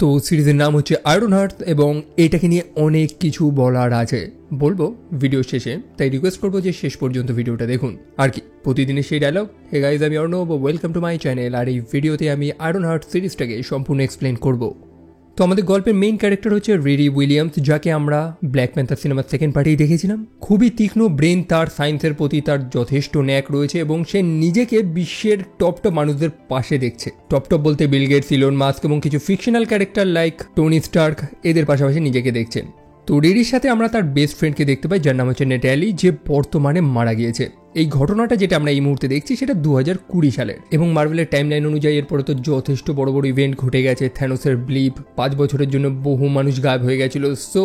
তো সিরিজের নাম হচ্ছে আয়রন হার্ট এবং এটাকে নিয়ে অনেক কিছু বলার আছে, বলবো ভিডিও শেষে। তাই রিকোয়েস্ট করবো যে শেষ পর্যন্ত ভিডিওটা দেখুন। আর কি প্রতিদিনের সেই ডায়লগ, হে গাইজ আমি Arnab, welcome to my channel. আর এই ভিডিওতে আমি আয়রন হার্ট সিরিজটাকে সম্পূর্ণ এক্সপ্লেন করব। তো আমাদের গল্পের মেইন ক্যারেক্টার হচ্ছে রিরি উইলিয়ামস, যাকে আমরা ব্ল্যাক প্যান্থার সিনেমার সেকেন্ড পার্টেই দেখেছিলাম। খুবই তীক্ষ্ণ ব্রেন, তার সায়েন্সের প্রতি তার যথেষ্ট ন্যাক রয়েছে এবং সে নিজেকে বিশ্বের টপ মানুষদের পাশে দেখছে। টপ বলতে বিল গেটস, ইলন মাস্ক এবং কিছু fictional character like Tony Stark, এদের পাশাপাশি নিজেকে দেখছেন। তো রিরির সাথে আমরা তার বেস্ট ফ্রেন্ডকে দেখতে পাই, যার নাম হচ্ছে নেটালি, যে বর্তমানে মারা গিয়েছে। এই ঘটনাটা যেটা আমরা এই মুহূর্তে দেখছি সেটা 2020 সালের এবং মার্ভেলের টাইমলাইন অনুযায়ী এরপরে তো যথেষ্ট বড় বড় ইভেন্ট ঘটে গেছে। থ্যানোসের ব্লিপ, 5 বছরের জন্য বহু মানুষ গায়েব হয়ে গেছিল। সো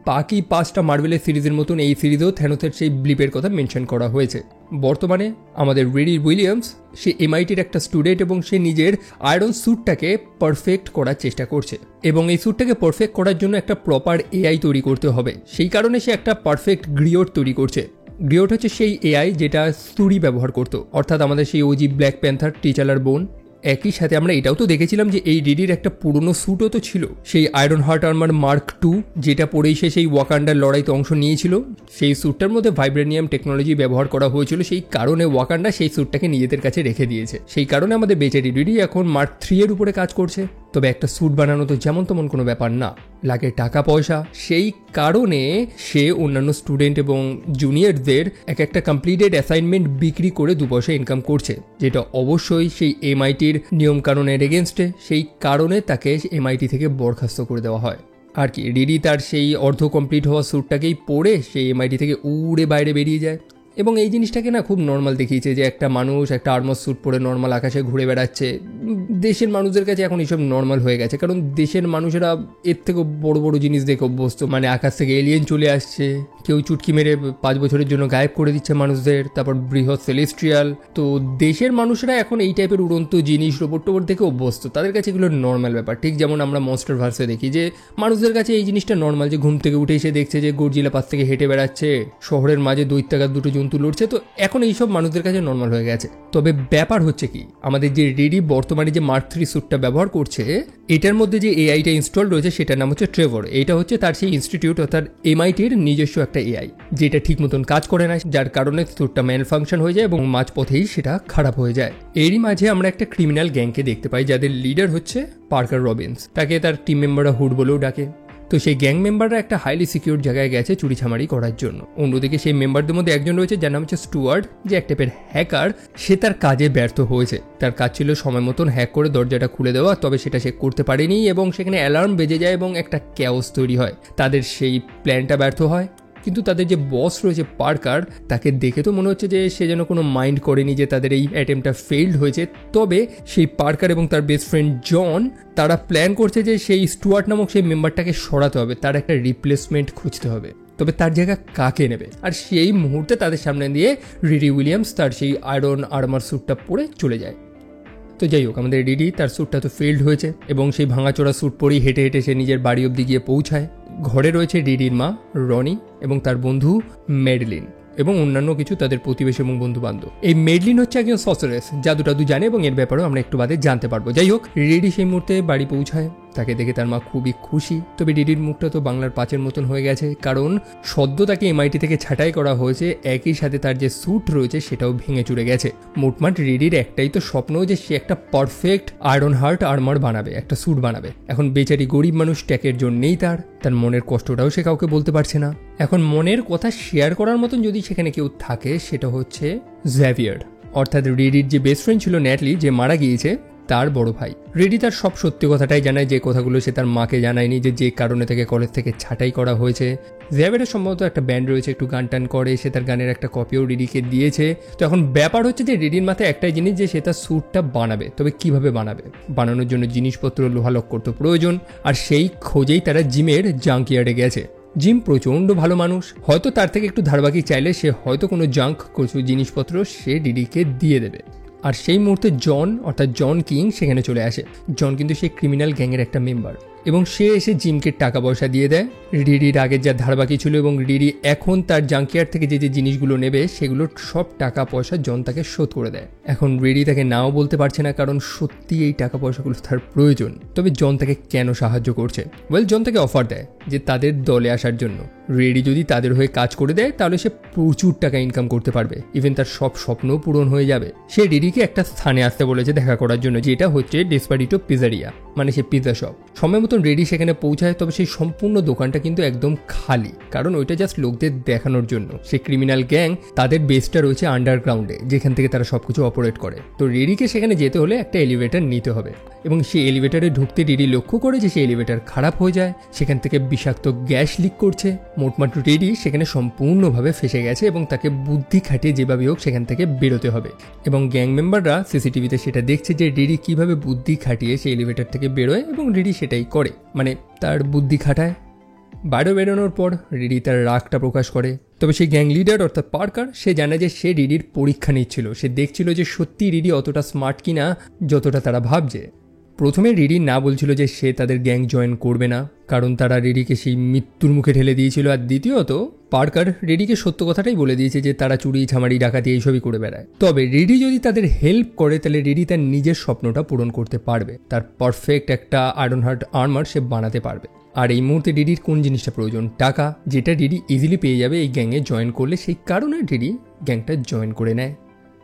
বাকি 5টা মার্ভেলের সিরিজের মতন এই সিরিজেও থ্যানোসের সেই ব্লিপের কথা মেনশন করা হয়েছে। বর্তমানে আমাদের রিরি উইলিয়ামস, সে এমআইটির একটা স্টুডেন্ট এবং সে নিজের আয়রন স্যুটটাকে পারফেক্ট করার চেষ্টা করছে এবং এই স্যুটটাকে পারফেক্ট করার জন্য একটা প্রপার এআই তৈরি করতে হবে। সেই কারণে সে একটা পারফেক্ট গ্রিওট তৈরি করছে। গ্রিওট হচ্ছে সেই এআই যেটা ছুরি ব্যবহার করতো, অর্থাৎ আমাদের সেই ওজি ব্ল্যাক প্যান্থার টিচালার বোন। একই সাথে আমরা এটাও তো দেখেছিলাম যে এই রিডির একটা পুরনো স্যুটও তো ছিল, সেই আয়রন হার্ট আর্মার মার্ক 2, যেটা পরেই সে সেই ওয়াকান্ডার লড়াইতে অংশ নিয়েছিল। সেই স্যুটটার মধ্যে ভাইব্রেনিয়াম টেকনোলজি ব্যবহার করা হয়েছিল, সেই কারণে ওয়াকান্ডা সেই স্যুটটাকে নিজেদের কাছে রেখে দিয়েছে। সেই কারণে আমাদের বেচারি রিডি এখন মার্ক 3 এর উপরে কাজ করছে। তবে একটা স্যুট বানানো তো যেমন তেমন কোনো ব্যাপার না, লাগে টাকা পয়সা। সেই কারণে সে অন্যান্য স্টুডেন্ট এবং জুনিয়রদের একটা কমপ্লিটেড অ্যাসাইনমেন্ট বিক্রি করে 2 পয়সা ইনকাম করছে, যেটা অবশ্যই সেই এমআইটির নিয়ম কানুনের এগেনস্টে। সেই কারণে তাকে এমআইটি থেকে বরখাস্ত করে দেওয়া হয়। আর কি রিডি তার সেই অর্ধ কমপ্লিট হওয়া স্যুটটাকেই পরে সেই এমআইটি থেকে উড়ে বাইরে বেরিয়ে যায় এবং এই জিনিসটাকে না খুব নর্মাল দেখিয়েছে যে একটা মানুষ একটা আর্মার স্যুট পরে নর্মাল আকাশে ঘুরে বেড়াচ্ছে। দেশের মানুষদের কাছে এখন এইসব নর্মাল হয়ে গেছে, কারণ দেশের মানুষেরা এর থেকে বড় বড় জিনিস দেখে অভ্যস্ত। মানে আকাশ থেকে এলিয়েন চলে আসছে, কেউ চুটকি মেরে 5 বছরের জন্য গায়েব করে দিচ্ছে মানুষদের, তারপর বৃহৎ সেলেস্ট্রিয়াল। তো দেশের মানুষেরা এখন এই টাইপের উড়ন্ত জিনিস রোবট টোবট দেখে অভ্যস্ত, তাদের কাছে এগুলো নর্মাল ব্যাপার। ঠিক যেমন আমরা মনস্টার ভার্সে দেখি যে মানুষদের কাছে এই জিনিসটা নর্মাল, যে ঘুম থেকে উঠে এসে দেখছে যে গডজিলা পাশ থেকে হেঁটে বেড়াচ্ছে, শহরের মাঝে দৈত্যাকার দুটো জন্তু লড়ছে। তো এখন এইসব মানুষদের কাছে নর্মাল হয়ে গেছে। তবে ব্যাপার হচ্ছে কি, আমাদের যে রিডি বর্তমানে যে মার্ক 3 স্যুটটা ব্যবহার করছে, এটার মধ্যে যে এআইটা ইনস্টল রয়েছে সেটার নাম হচ্ছে ট্রেভর। এটা হচ্ছে তার সেই ইনস্টিটিউট অর্থাৎ এমআইটির নিজস্ব একটা এআই, যেটা ঠিক মতন কাজ করে না, যার কারণে স্যুটটা ম্যাল ফাংশন হয়ে যায় এবং মাঝপথেই সেটা খারাপ হয়ে যায়। এরই মাঝে আমরা একটা ক্রিমিনাল গ্যাংকে দেখতে পাই, যাদের লিডার হচ্ছে পার্কার রবিন্স। তাকে তার টিম মেম্বাররা হুড বলেও ডাকে। তো সেই গ্যাং মেম্বাররা একটা হাইলি সিকিউর জায়গায় গেছে চুরি ছামারি করার জন্য। অন্যদিকে সেই মেম্বারদের মধ্যে একজন রয়েছে যার নাম হচ্ছে স্টুয়ার্ট, যে এক টাইপের হ্যাকার। সে তার কাজে ব্যর্থ হয়েছে। তার কাজ ছিল সময় মতন হ্যাক করে দরজাটা খুলে দেওয়া, তবে সেটা সে করতে পারেনি এবং সেখানে অ্যালার্ম বেজে যায় এবং একটা ক্যাওস তৈরি হয়। তাদের সেই প্ল্যানটা ব্যর্থ হয়, কিন্তু তাদের যে বস রয়েছে পার্কার, তাকে দেখে তো মনে হচ্ছে যে সে যেন কোনো মাইন্ড করেনি যে তাদের এই অ্যাটেম্পটা ফেইল্ড হয়েছে। তবে সেই পার্কার এবং তার বেস্ট ফ্রেন্ড জন, তারা প্ল্যান করছে যে সেই স্টুয়ার্ট নামক সেই মেম্বারটাকে সরাতে হবে, তার একটা রিপ্লেসমেন্ট খুঁজতে হবে। তবে তার জায়গা কাকে নেবে? আর সেই মুহূর্তে তাদের সামনে দিয়ে রিডি উইলিয়ামস তার সেই আয়রন আর্মার স্যুটটা পরে চলে যায়। তো যাই হোক, আমাদের রিডি তার স্যুটটা তো ফেইল্ড হয়েছে এবং সেই ভাঙাচোরা স্যুট পরেই হেঁটে হেঁটে সে নিজের বাড়ি অবধি গিয়ে পৌঁছায়। ঘরে রয়েছে রিডির মা রনি এবং তার বন্ধু মেডলিন এবং অন্যান্য কিছু তাদের প্রতিবেশী এবং বন্ধু বান্ধব। এই মেডলিন হচ্ছে একজন সসরেস, জাদু টাদু জানে এবং এর ব্যাপারেও আমরা একটু বাদে জানতে পারবো। যাই হোক, রিডি সেই মুহূর্তে বাড়ি পৌঁছায়। তাকে দেখে তার মা খুবই খুশি। তবে রিডির মুখটা তো বাংলার পাঁচের মতন হয়ে গেছে, কারণ সদ্য তাকে এমআইটি থেকে ছাঁটাই করা হয়েছে। একই সাথে তার যে স্যুট রয়েছে সেটাও ভেঙে চুরে গেছে। মোটমাট রিডির একটাই তো স্বপ্ন যে সে একটা পারফেক্ট আয়রন হার্ট আর্মার বানাবে, একটা স্যুট বানাবে। এখন বেচারি গরিব মানুষ, ট্যাকের জন্যেই তার মনের কষ্টটাও সে কাউকে বলতে পারছে না। এখন মনের কথা শেয়ার করার মতন যদি সেখানে কেউ থাকে, সেটা হচ্ছে জেভিয়ার, অর্থাৎ রিডির যে বেস্ট ফ্রেন্ড ছিল ন্যাটলি, যে মারা গিয়েছে, তার বড় ভাই। রিডি তার সব সত্যি কথাটাই জানায়, যে কথাগুলো সে তার মাকে জানায়নি, যে কারণে তাকে কলেজ থেকে ছাঁটাই করা হয়েছে। জেভিয়ারের সম্ভবত একটা ব্যান্ড রয়েছে, একটু গান টান করে, সে তার গানের একটা কপিও রিডিকে দিয়েছে। তো এখন ব্যাপার হচ্ছে যে রিডির মাথায় একটাই জিনিস, যে সে তার স্যুটটা বানাবে। তবে কিভাবে বানাবে? বানানোর জন্য জিনিসপত্র, লোহালক্কর তো প্রয়োজন। আর সেই খোঁজেই তারা জিমের জাঙ্কিয়ার্ডে গেছে। জিম প্রচণ্ড ভালো মানুষ, হয়তো তার থেকে একটু ধারবাকি চাইলে সে হয়তো কোনো জাঙ্ক কিছু জিনিসপত্র সে রিডিকে দিয়ে দেবে। আর সেই মুহূর্তে জন অর্থাৎ জন কিং সেখানে চলে আসে। জন কিন্তু সেই ক্রিমিনাল গ্যাংয়ের একটা মেম্বার। এবং সে এসে জিমকে টাকা পয়সা দিয়ে দেয় রিডির আগের যা ধার বাকি ছিল, এবং রিডি এখন তার জাঙ্কিয়ার্ড থেকে যে যে জিনিসগুলো নেবে সেগুলোর সব টাকা পয়সা জন তাকে শোধ করে দেয়। এখন রিডি তাকে নাও বলতে পারছে না, কারণ সত্যি এই টাকা পয়সাগুলো তার প্রয়োজন। তবে জন তাকে কেন সাহায্য করছে? জন তাকে অফার দেয় যে তাদের দলে আসার জন্য। রেডি যদি তাদের হয়ে কাজ করে দেয় তাহলে সে প্রচুর টাকা ইনকাম করতে পারবে, ইভেন তার সব স্বপ্নও পূরণ হয়ে যাবে। সে রেডিকে একটা স্থানে আসতে বলেছে দেখা করার জন্য, যেটা হচ্ছে ডেসপারিটো পিজারিয়া, মানে সে পিৎজা শপ। সময় মতন রেডি সেখানে পৌঁছায়, তবে সেই সম্পূর্ণ দোকানটা কিন্তু একদম খালি, কারণ ওইটা জাস্ট লোকদের দেখানোর জন্য। সে ক্রিমিনাল গ্যাং তাদের বেসটা রয়েছে আন্ডারগ্রাউন্ডে, যেখান থেকে তারা সবকিছু অপারেট করে। তো রেডিকে সেখানে যেতে হলে একটা এলিভেটর নিতে হবে, এবং সেই এলিভেটরে ঢুকতে রেডি লক্ষ্য করে যে সেই এলিভেটর খারাপ হয়ে যায়, সেখান থেকে বিষাক্ত গ্যাস লিক করছে। মোটমাট রেডি সেখানে সম্পূর্ণভাবে ফেসে গেছে এবং তাকে বুদ্ধি খাটিয়ে যেভাবে হোক সেখান থেকে বেরোতে হবে। এবং গ্যাং মেম্বাররা সিসিটিভিতে সেটা দেখছে যে রেডি কিভাবে বুদ্ধি খাটিয়ে সেই এলিভেটর থেকে বেরোয়, এবং রেডি সেটাই করে, মানে তার বুদ্ধি খাটায়। বাইরে বেরোনোর পর রিডি তার রাগটা প্রকাশ করে। তবে সেই গ্যাং লিডার অর্থাৎ পার্কার সে জানে যে সে রিডির পরীক্ষা নিচ্ছিল। সে দেখছিল যে সত্যি রিডি অতটা স্মার্ট কিনা যতটা তারা ভাবছে। প্রথমে রিডি না বলছিল যে সে তাদের গ্যাং জয়েন করবে না, কারণ তারা রিডিকে সেই মৃত্যুর মুখে ঠেলে দিয়েছিল। আর দ্বিতীয়ত পার্কার রিডিকে সত্য কথাটাই বলে দিয়েছে যে তারা চুরি ঝামারি ডাকাতি এইসবই করে বেড়ায়। তবে রিডি যদি তাদের হেল্প করে তাহলে রিডি তার নিজের স্বপ্নটা পূরণ করতে পারবে, তার পারফেক্ট একটা আয়রন হার্ট আর্মার সে বানাতে পারবে। আর এই মুহূর্তে রিডির কোন জিনিসটা প্রয়োজন? টাকা, যেটা রিডি ইজিলি পেয়ে যাবে এই গ্যাংয়ে জয়েন করলে। সেই কারণে রিডি গ্যাংটা জয়েন করে নেয়।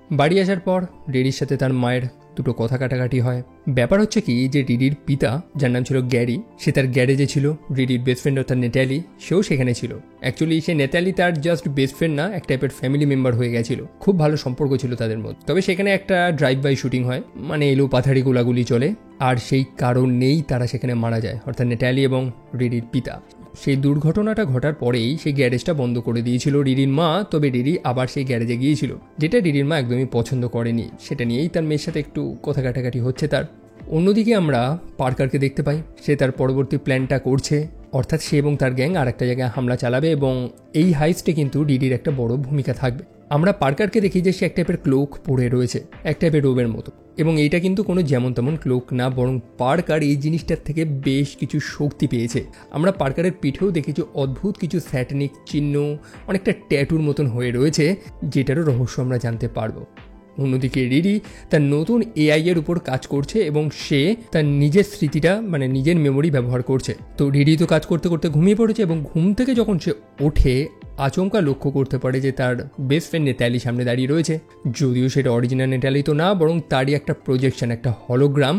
বাড়ি আসার পর রিডির সাথে তার মায়ের দুটো কথা কাটাকাটি হয়। ব্যাপার হচ্ছে কি যে রিডির পিতা, যার নাম ছিল গ্যারি, সে তার গ্যারেজে ছিল। রিডির বেস্ট ফ্রেন্ড অর্থাৎ নেটালি, সেও সেখানে ছিল। অ্যাকচুয়ালি সে নেটালি তার জাস্ট বেস্ট ফ্রেন্ড না, এক টাইপের ফ্যামিলি মেম্বার হয়ে গেছিল। খুব ভালো সম্পর্ক ছিল তাদের মধ্যে। তবে সেখানে একটা ড্রাইভ বাই শুটিং হয়, মানে এলো পাথারি গোলাগুলি চলে, আর সেই কারণেই তারা সেখানে মারা যায়, অর্থাৎ নেটালি এবং রিডির পিতা। সেই দুর্ঘটনাটা ঘটার পরেই সেই গ্যারেজটা বন্ধ করে দিয়েছিল রিডির মা। তবে রিডি আবার সেই গ্যারেজে গিয়েছিল, যেটা রিডির মা একদমই পছন্দ করেনি। সেটা নিয়েই তার মেয়ের সাথে একটু কথা কাটাকাটি হচ্ছে তার। অন্যদিকে আমরা পার্কারকে দেখতে পাই, সে তার পরবর্তী প্ল্যানটা করছে, অর্থাৎ সে এবং তার গ্যাং আর একটা জায়গায় হামলা চালাবে, এবং এই হাইস্টে কিন্তু রিডির একটা বড় ভূমিকা থাকবে। আমরা পার্কারকে দেখি যে সে এক টাইপের ক্লোক পরে রয়েছে, এক টাইপের রোবের মতো, এবং এইটা কিন্তু কোনো যেমন তেমন ক্লোক না, বরং পার্কার এই জিনিসটার থেকে বেশ কিছু শক্তি পেয়েছে। আমরা পার্কারের পিঠেও দেখেছি অদ্ভুত কিছু স্যাটানিক চিহ্ন, অনেকটা ট্যাটুর মতন হয়ে রয়েছে, যেটারও রহস্য আমরা জানতে পারবো। অন্যদিকে রিডি তার নতুন এআই এর উপর কাজ করছে, এবং সে তার নিজের স্মৃতিটা মানে নিজের মেমোরি ব্যবহার করছে। তো রিডি তো কাজ করতে করতে ঘুমিয়ে পড়েছে, এবং ঘুম থেকে যখন সে ওঠে আচমকা লক্ষ্য করতে পারে যে তার বেস্ট ফ্রেন্ড নেটালি সামনে দাঁড়িয়ে রয়েছে। যদিও সেটা অরিজিনাল নেটালি তো না, বরং তারই একটা প্রজেকশন, একটা হলোগ্রাম,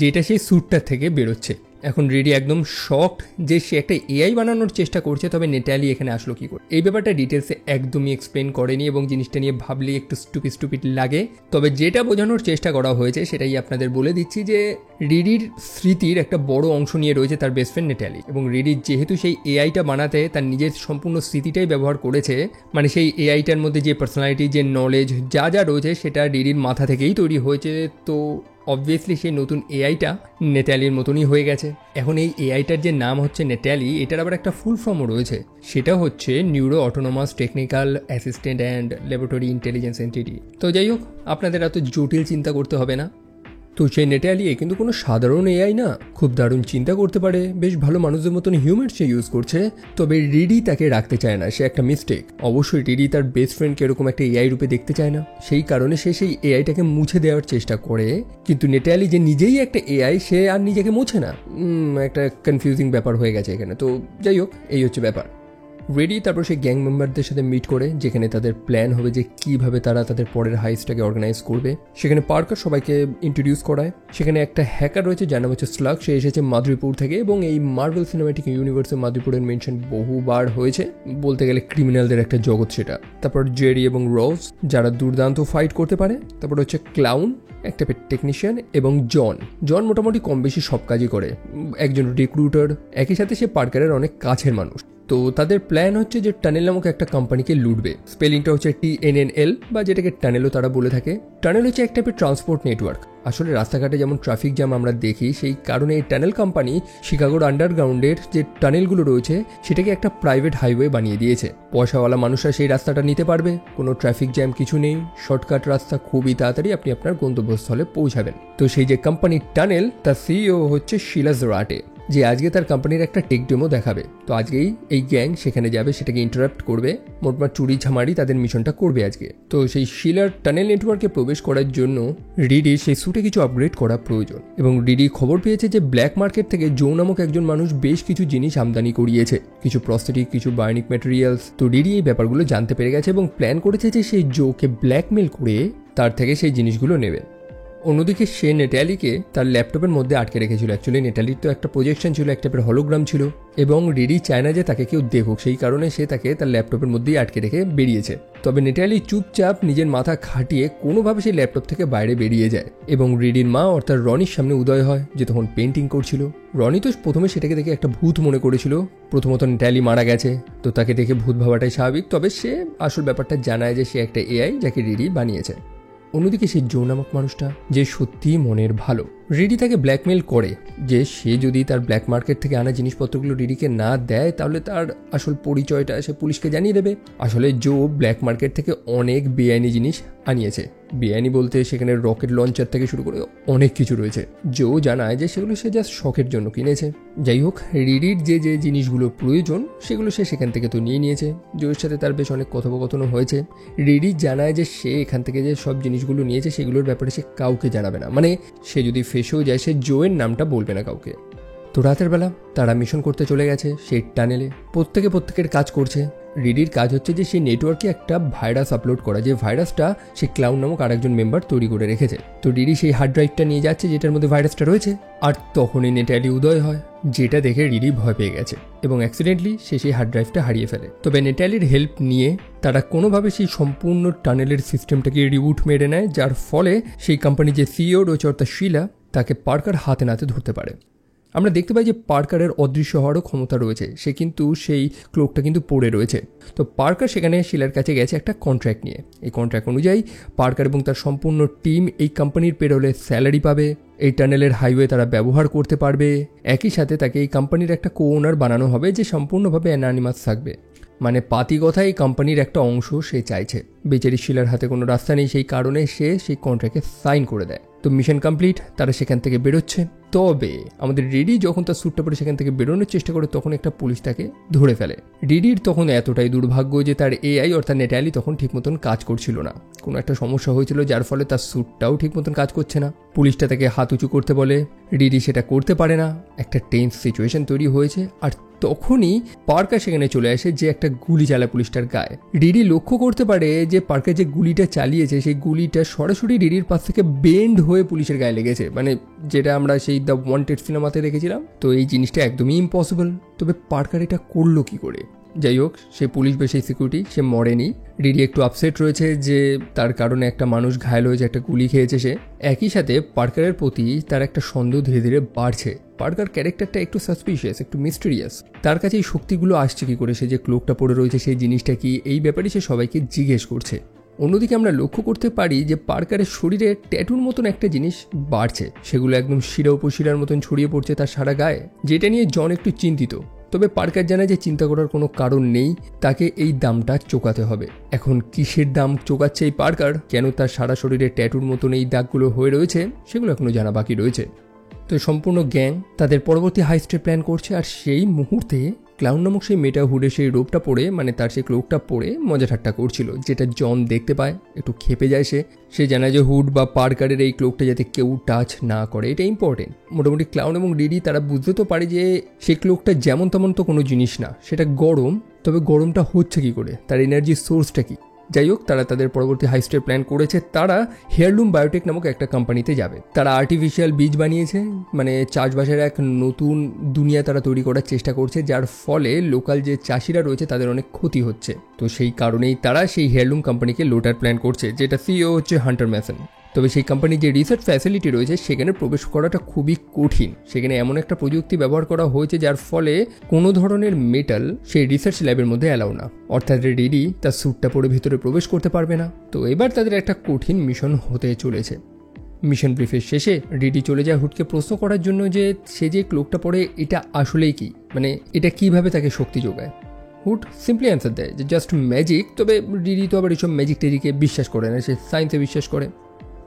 যেটা সেই স্যুটটার থেকে বেরোচ্ছে। এখন রিডি একদম শকড যে সে একটা এআই বানানোর চেষ্টা করছে, তবে নেটালি এখানে আসলো কি করে। এই ব্যাপারটা ডিটেলসে একদমই এক্সপ্লেন করেনি, এবং জিনিসটা নিয়ে ভাবলে একটু স্টুপিড লাগে। তবে যেটা বোঝানোর চেষ্টা করা হয়েছে সেটাই আপনাদের বলে দিচ্ছি, যে রিডির স্মৃতির একটা বড় অংশ নিয়ে রয়েছে তার বেস্ট ফ্রেন্ড নেটালি, এবং রিডি যেহেতু সেই এআইটা বানাতে তার নিজের সম্পূর্ণ স্মৃতিটাই ব্যবহার করেছে, মানে সেই এআইটার মধ্যে যে পার্সোনালিটি, যে নলেজ যা যা রয়েছে সেটা রিডির মাথা থেকেই তৈরি হয়েছে। তো অবভিয়াসলি সেই নতুন এআইটা নেটালির মতনই হয়ে গেছে। এখন এই এআইটার যে নাম হচ্ছে নেটালি, এটার আবার একটা ফুল ফর্মও রয়েছে, সেটা হচ্ছে neuro autonomous technical assistant and laboratory intelligence entity. তো যাই হোক, আপনাদের এত জটিল চিন্তা করতে হবে না। তো সেই নেটালি কিন্তু কোনো সাধারণ এআই না, খুব দারুণ চিন্তা করতে পারে, বেশ ভালো মানুষদের মতন হিউম্যান সে ইউজ করছে। তবে রিডি তাকে রাখতে চায় না, সে একটা মিস্টেক। অবশ্যই রিডি তার বেস্ট ফ্রেন্ডকে এরকম একটা এআই রূপে দেখতে চায় না, সেই কারণে সে সেই এআইটাকে মুছে দেওয়ার চেষ্টা করে। কিন্তু নেটালি যে নিজেই একটা এআই, সে আর নিজেকে মুছে না। একটা কনফিউজিং ব্যাপার হয়ে গেছে এখানে। তো যাই হোক, এই হচ্ছে ব্যাপার। রেডি তারপর সেই গ্যাং মেম্বারদের সাথে মিট করে, যেখানে তাদের প্ল্যান হবে যে কিভাবে তারা তাদের পরের হাইস্টটাকে অর্গানাইজ করবে। সেখানে পার্কার সবাইকে ইন্ট্রোডিউস করায়। সেখানে একটা হ্যাকার রয়েছে যার নাম হচ্ছে স্লাগ, সে এসেছে মাদরিপুর থেকে, এবং এই মার্ভেল সিনেম্যাটিক ইউনিভার্সে মাদরিপুরের মেনশন বহুবার হয়েছে, বলতে গেলে ক্রিমিনালদের একটা জগৎ সেটা। তারপর জেরি এবং রোজ, যারা দুর্দান্ত ফাইট করতে পারে। তারপর হচ্ছে ক্লাউন, একটা টেকনিশিয়ান, এবং জন মোটামুটি কম বেশি সব কাজই করে, একজন রিক্রুটার, একই সাথে সে পার্কারের অনেক কাছের মানুষ। তো তাদের প্ল্যান হচ্ছে যে টানেল নামক একটা কোম্পানিকে লুটবে। স্পেলিংটা হচ্ছে TNNL, বা যেটাকে টানেলও তারা বলে থাকে। টানেল হচ্ছে এক টাইপের ট্রান্সপোর্ট নেটওয়ার্ক। আসলে রাস্তাঘাটে যেমন ট্রাফিক জ্যাম আমরা দেখি, সেই কারণে এই টানেল কোম্পানি শিকাগোর আন্ডারগ্রাউন্ডের যে টানেলগুলো রয়েছে সেটাকে একটা প্রাইভেট হাইওয়ে বানিয়ে দিয়েছে। পয়সাওয়ালা মানুষরা সেই রাস্তাটা নিতে পারবে, কোনো ট্রাফিক জ্যাম কিছু নেই, শর্টকাট রাস্তা, খুবই তাড়াতাড়ি আপনি আপনার গন্তব্যস্থলে পৌঁছাবেন। তো সেই যে কোম্পানি টানেল, তার সিইও হচ্ছে শিলা জোরাটে, যে আজকে তার কোম্পানির একটা টেক ডেমো দেখাবে। তো আজকেই এই গ্যাং সেখানে যাবে, সেটাকে ইন্টারাপ্ট করবে, মোটমাট চুরি ঝামারি তাদের মিশনটা করবে আজকে। তো সেই শিলার টানেল নেটওয়ার্কে প্রবেশ করার জন্য রিডি সেই স্যুটে কিছু আপগ্রেড করা প্রয়োজন, এবং রিডি খবর পেয়েছে যে ব্ল্যাক মার্কেট থেকে জো নামক একজন মানুষ বেশ কিছু জিনিস আমদানি করিয়েছে, কিছু প্রস্থেটিক, কিছু বায়োনিক ম্যাটেরিয়ালস। তো রিডি এই ব্যাপারগুলো জানতে পেরে গেছে এবং প্ল্যান করেছে যে সেই জোকে ব্ল্যাকমেল করে তার থেকে সেই জিনিসগুলো নেবে। অন্যদিকে সে নেটালিকে তার ল্যাপটপের মধ্যে আটকে রেখেছিল। অ্যাকচুয়ালি নেটালির তো একটা প্রজেকশন ছিল, একটা টাইপের হলোগ্রাম ছিল, এবং রিডি চায় না যে তাকে কেউ দেখুক, সেই কারণে সে তাকে তার ল্যাপটপের মধ্যেই আটকে রেখে বেরিয়েছে। তবে নেটালি চুপচাপ নিজের মাথা খাটিয়ে কোনোভাবে সেই ল্যাপটপ থেকে বাইরে বেরিয়ে যায়, এবং রিডির মা অর্থাৎ রনির সামনে উদয় হয়, যে তখন পেন্টিং করছিল। রনি তো প্রথমে সেটাকে দেখে একটা ভূত মনে করেছিল, প্রথমত নেটালি মারা গেছে, তো তাকে দেখে ভূত ভাবাটাই স্বাভাবিক। তবে সে আসল ব্যাপারটা জানায় যে সে একটা এআই যাকে রিডি বানিয়েছে। অন্যদিকে সেই জো নামক মানুষটা, যে সত্যিই মনের ভালো, রিডি তাকে ব্ল্যাকমেল করে যে সে যদি তার ব্ল্যাক মার্কেট থেকে আনা জিনিসপত্রগুলো রিডিকে না দেয় তাহলে তার আসল পরিচয়টা সে পুলিশকে জানিয়ে দেবে। আসলে জো ব্ল্যাক মার্কেট থেকে অনেক বেআইনি জিনিস আনিয়েছে। বেআইনি বলতে সেখানে রকেট লঞ্চার থেকে শুরু করে অনেক কিছু রয়েছে। জো জানায় যে সেগুলো সে জাস্ট শখের জন্য কিনেছে। যাই হোক, রিডির যে যে জিনিসগুলো প্রয়োজন সেগুলো সে সেখান থেকে তো নিয়ে নিয়েছে। জোয়ের সাথে তার বেশ অনেক কথোপকথনও হয়েছে। রিডি জানায় যে সে এখান থেকে যে সব জিনিসগুলো নিয়েছে সেগুলোর ব্যাপারে সে কাউকে জানাবে না, মানে সে যদি ফেসেও যায় সে জোয়ের নামটা বলবে না কাউকে। তো রাতের বেলা তারা মিশন করতে চলে গেছে সেই টানেলে। প্রত্যেকের কাজ করছে। রিডির কাজ হচ্ছে যে সেই নেটওয়ার্কে একটা ভাইরাস আপলোড করা, যে ভাইরাসটা সে ক্লাউন নামক আরেকজন মেম্বার তৈরি করে রেখেছে। তো রিডি সেই হার্ড ড্রাইভটা নিয়ে যাচ্ছে যেটার মধ্যে ভাইরাসটা রয়েছে, আর তখনই নেটালি উদয় হয়, যেটা দেখে রিডি ভয় পেয়ে গেছে এবং অ্যাক্সিডেন্টলি সে সেই হার্ড ড্রাইভটা হারিয়ে ফেলে। তবে নেটালির হেল্প নিয়ে তারা কোনোভাবে সেই সম্পূর্ণ টানেলের সিস্টেমটাকে রিবুট মেরে নেয়, যার ফলে সেই কোম্পানি যে সিইও রয়েছে অর্থাৎ শিলা, তাকে পার্কার হাতে নাতে ধরতে পারে। আমরা দেখতে পাই যে পার্কারের অদৃশ্য হওয়ারও ক্ষমতা রয়েছে, সে কিন্তু সেই ক্লোকটা কিন্তু পড়ে রয়েছে। তো পার্কার সেখানে শিলার কাছে গেছে একটা কন্ট্রাক্ট নিয়ে। এই কন্ট্রাক্ট অনুযায়ী পার্কার এবং তার সম্পূর্ণ টিম এই কোম্পানির পেরোলে স্যালারি পাবে, এই টানেলের হাইওয়ে তারা ব্যবহার করতে পারবে, একই সাথে তাকে এই কোম্পানির একটা কো ওনার বানানো হবে যে সম্পূর্ণভাবে অ্যানোনিমাস থাকবে। মানে পাতি কথা, এই কোম্পানির একটা অংশ সে চাইছে। বেচারি শিলার হাতে কোনো রাস্তা নেই, সেই কারণে সে সেই কন্ট্রাক্টে সাইন করে দেয়। তো মিশন কমপ্লিট, তারা সেখান থেকে বেরোচ্ছে। তবে আমাদের রিডি যখন তার স্যুটটা পরে সেখান থেকে বেরোনোর চেষ্টা করে তখন একটা পুলিশ তাকে ধরে ফেলে। রিডির তখন এতটাই দুর্ভাগ্য যে তার এআই অর্থাৎ নেটালি তখন ঠিক মতন কাজ করছিল না, কোনো একটা সমস্যা হয়েছিল যার ফলে তার স্যুটটাও ঠিক মতন কাজ করছে না। পুলিশটা তাকে হাত উঁচু করতে বলে, রিডি সেটা করতে পারে না। একটা টেন্স সিচুয়েশন তৈরি হয়েছে, আর তখনই পার্কার সেখানে চলে আসে, যে একটা গুলি চালায় পুলিশটার গায়ে। রিডি লক্ষ্য করতে পারে যে পার্কার যে গুলিটা চালিয়েছে সেই গুলিটা সরাসরি রিডির পাশ থেকে বেন্ড হয়ে পুলিশের গায়ে লেগেছে, মানে যেটা আমরা সেই দ্য ওয়ান্টেড সিনেমাতে দেখেছিলাম। তো এই জিনিসটা একদমই ইম্পসিবল। তবে পার্কার এটা করলো কি করে? যাই হোক, সে পুলিশ বা সেই সিকিউরিটি সে মরেনি। রিডি একটু আপসেট রয়েছে যে তার কারণে একটা মানুষ ঘায়ল হয়েছে, একটা গুলি খেয়েছে সে। একই সাথে পার্কারের প্রতি তার একটা সন্দেহ ধীরে ধীরে বাড়ছে। পার্কার ক্যারেক্টারটা একটু সাসপিশিয়াস, একটু মিস্টেরিয়াস। তার কাছে এই শক্তিগুলো আসছে কি করে? সে যে ক্লোকটা পড়ে রয়েছে সেই জিনিসটা কি, এই ব্যাপারে সে সবাইকে জিজ্ঞেস করছে। অন্যদিকে আমরা লক্ষ্য করতে পারি যে পার্কারের শরীরে ট্যাটুর মতন একটা জিনিস বাড়ছে, সেগুলো একদম শিরা উপশিরার মতন ছড়িয়ে পড়ছে তার সারা গায়ে, যেটা নিয়ে জন একটু চিন্তিত। তবে পার্কার জানায় যে চিন্তা করার কোনো কারণ নেই, তাকে এই দামটা চোকাতে হবে। এখন কিসের দাম চোকাচ্ছে এই পার্কার, কেন তার সারা শরীরে ট্যাটুর মতন এই দাগগুলো হয়ে রয়েছে, সেগুলো এখনো জানা বাকি রয়েছে। তো সম্পূর্ণ গ্যাং তাদের পরবর্তী হাইস্টে প্ল্যান করছে, আর সেই মুহূর্তে ক্লাউন নামক সেই মেটা হুডে সেই রোপটা পরে, মানে তার সেই ক্লোকটা পরে মজা ঠাট্টা করছিল, যেটা জন দেখতে পায়। একটু খেপে যায় সে জানায় যে হুড বা পার্কারের এই ক্লোকটা যাতে কেউ টাচ না করে, এটা ইম্পর্টেন্ট। মোটামুটি ক্লাউন এবং রিডি তারা বুঝতে তো পারে যে সেই ক্লোকটা যেমন তেমন তো কোনো জিনিস না, সেটা গরম। তবে গরমটা হচ্ছে কি করে, তার এনার্জির সোর্সটা কি? যাই হোক, তারা তাদের পরবর্তী হাইস্টের প্ল্যান করেছে। তারা হেয়ারলুম বায়োটেক নামক একটা কোম্পানিতে যাবে। তারা আর্টিফিশিয়াল বীজ বানিয়েছে, মানে চাষবাসের এক নতুন দুনিয়া তারা তৈরি করার চেষ্টা করছে, যার ফলে লোকাল যে চাষিরা রয়েছে তাদের অনেক ক্ষতি হচ্ছে। তো সেই কারণেই তারা সেই হেয়ারলুম কোম্পানিকে লোটার প্ল্যান করছে, যেটা সিইও হচ্ছে হান্টার ম্যাসন। তবে সেই কোম্পানির যে রিসার্চ ফ্যাসিলিটি রয়েছে সেখানে প্রবেশ করাটা খুবই কঠিন। সেখানে এমন একটা প্রযুক্তি ব্যবহার করা হয়েছে যার ফলে কোনো ধরনের মেটাল সেই রিসার্চ ল্যাবের মধ্যে অ্যালাউ না, অর্থাৎ রিডি তার স্যুটটা পরে ভিতরে প্রবেশ করতে পারবে না। তো এবার তাদের একটা কঠিন মিশন হতে চলেছে। মিশন ব্রিফের শেষে রিডি চলে যায় হুডকে প্রশ্ন করার জন্য যে সে যে ক্লোকটা পরে এটা আসলেই কি, মানে এটা কিভাবে তাকে শক্তি যোগায়। হুড সিম্পলি অ্যান্সার দেয় যে জাস্ট ম্যাজিক। তবে রিডি তো আবার এইসব ম্যাজিক টেজিকে বিশ্বাস করে না, সে সায়েন্সে বিশ্বাস করে।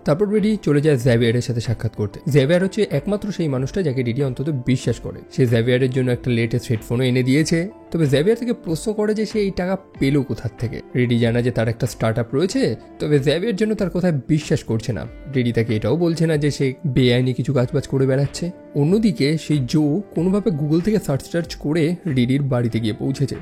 তারপর রিডি চলে যায় জ্যাভিয়ারের সাথে সাক্ষাৎ করতে। জ্যাভিয়ার হচ্ছে একমাত্র সেই মানুষটা যাকে রিডি অন্তত বিশ্বাস করে। সে জ্যাভিয়ারের জন্য একটা লেটেস্ট হেডফোনও এনে দিয়েছে। তবে জ্যাভিয়ার থেকে প্রশ্ন করে যে সে এই টাকা পেল কোথার থেকে। রিডি জানা যে তার একটা স্টার্ট আপ রয়েছে, তবে জ্যাভিয়ার জন্য তার কথায় বিশ্বাস করছে না। রিডি তাকে এটাও বলছে না যে সে বেআইনি কিছু কাজবাজ করে বেড়াচ্ছে। অন্যদিকে সেই জো কোনোভাবে গুগল থেকে সার্চ করে রিডির বাড়িতে গিয়ে পৌঁছেছে।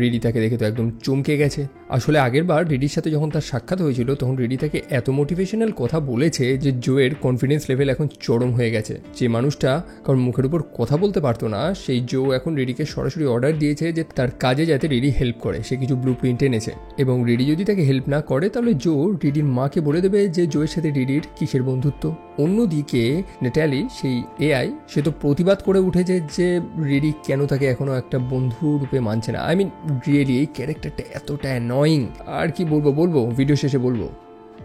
রিডি তাকে দেখে তো একদম চমকে গেছে। আসলে আগের বার রিডির সাথে যখন তার সাক্ষাৎ হয়েছিল তখন রিডি তাকে এত মোটিভেশনাল কথা বলেছে যে জোয়ের কনফিডেন্স লেভেল এখন চরম হয়ে গেছে। যে মানুষটা কারণ মুখের উপর কথা বলতে পারতো না, সেই জো এখন রিডিকে সরাসরি অর্ডার দিয়েছে যে তার কাজে যাতে রিডি হেল্প করে। সে কিছু ব্লু প্রিন্ট এনেছে এবং রিডি যদি তাকে হেল্প না করে তাহলে জো রিডির মাকে বলে দেবে যে জোয়ের সাথে রিডির কিসের বন্ধুত্ব। অন্যদিকে নেটালি সেই এআই সে তো প্রতিবাদ করে উঠেছে যে রিডি কেন তাকে এখনো একটা বন্ধু রূপে মানছে না। আই মিন রিয়েলি এই ক্যারেক্টারটা এতটা অ্যানয়িং, আর কি বলবো ভিডিও শেষে বলবো।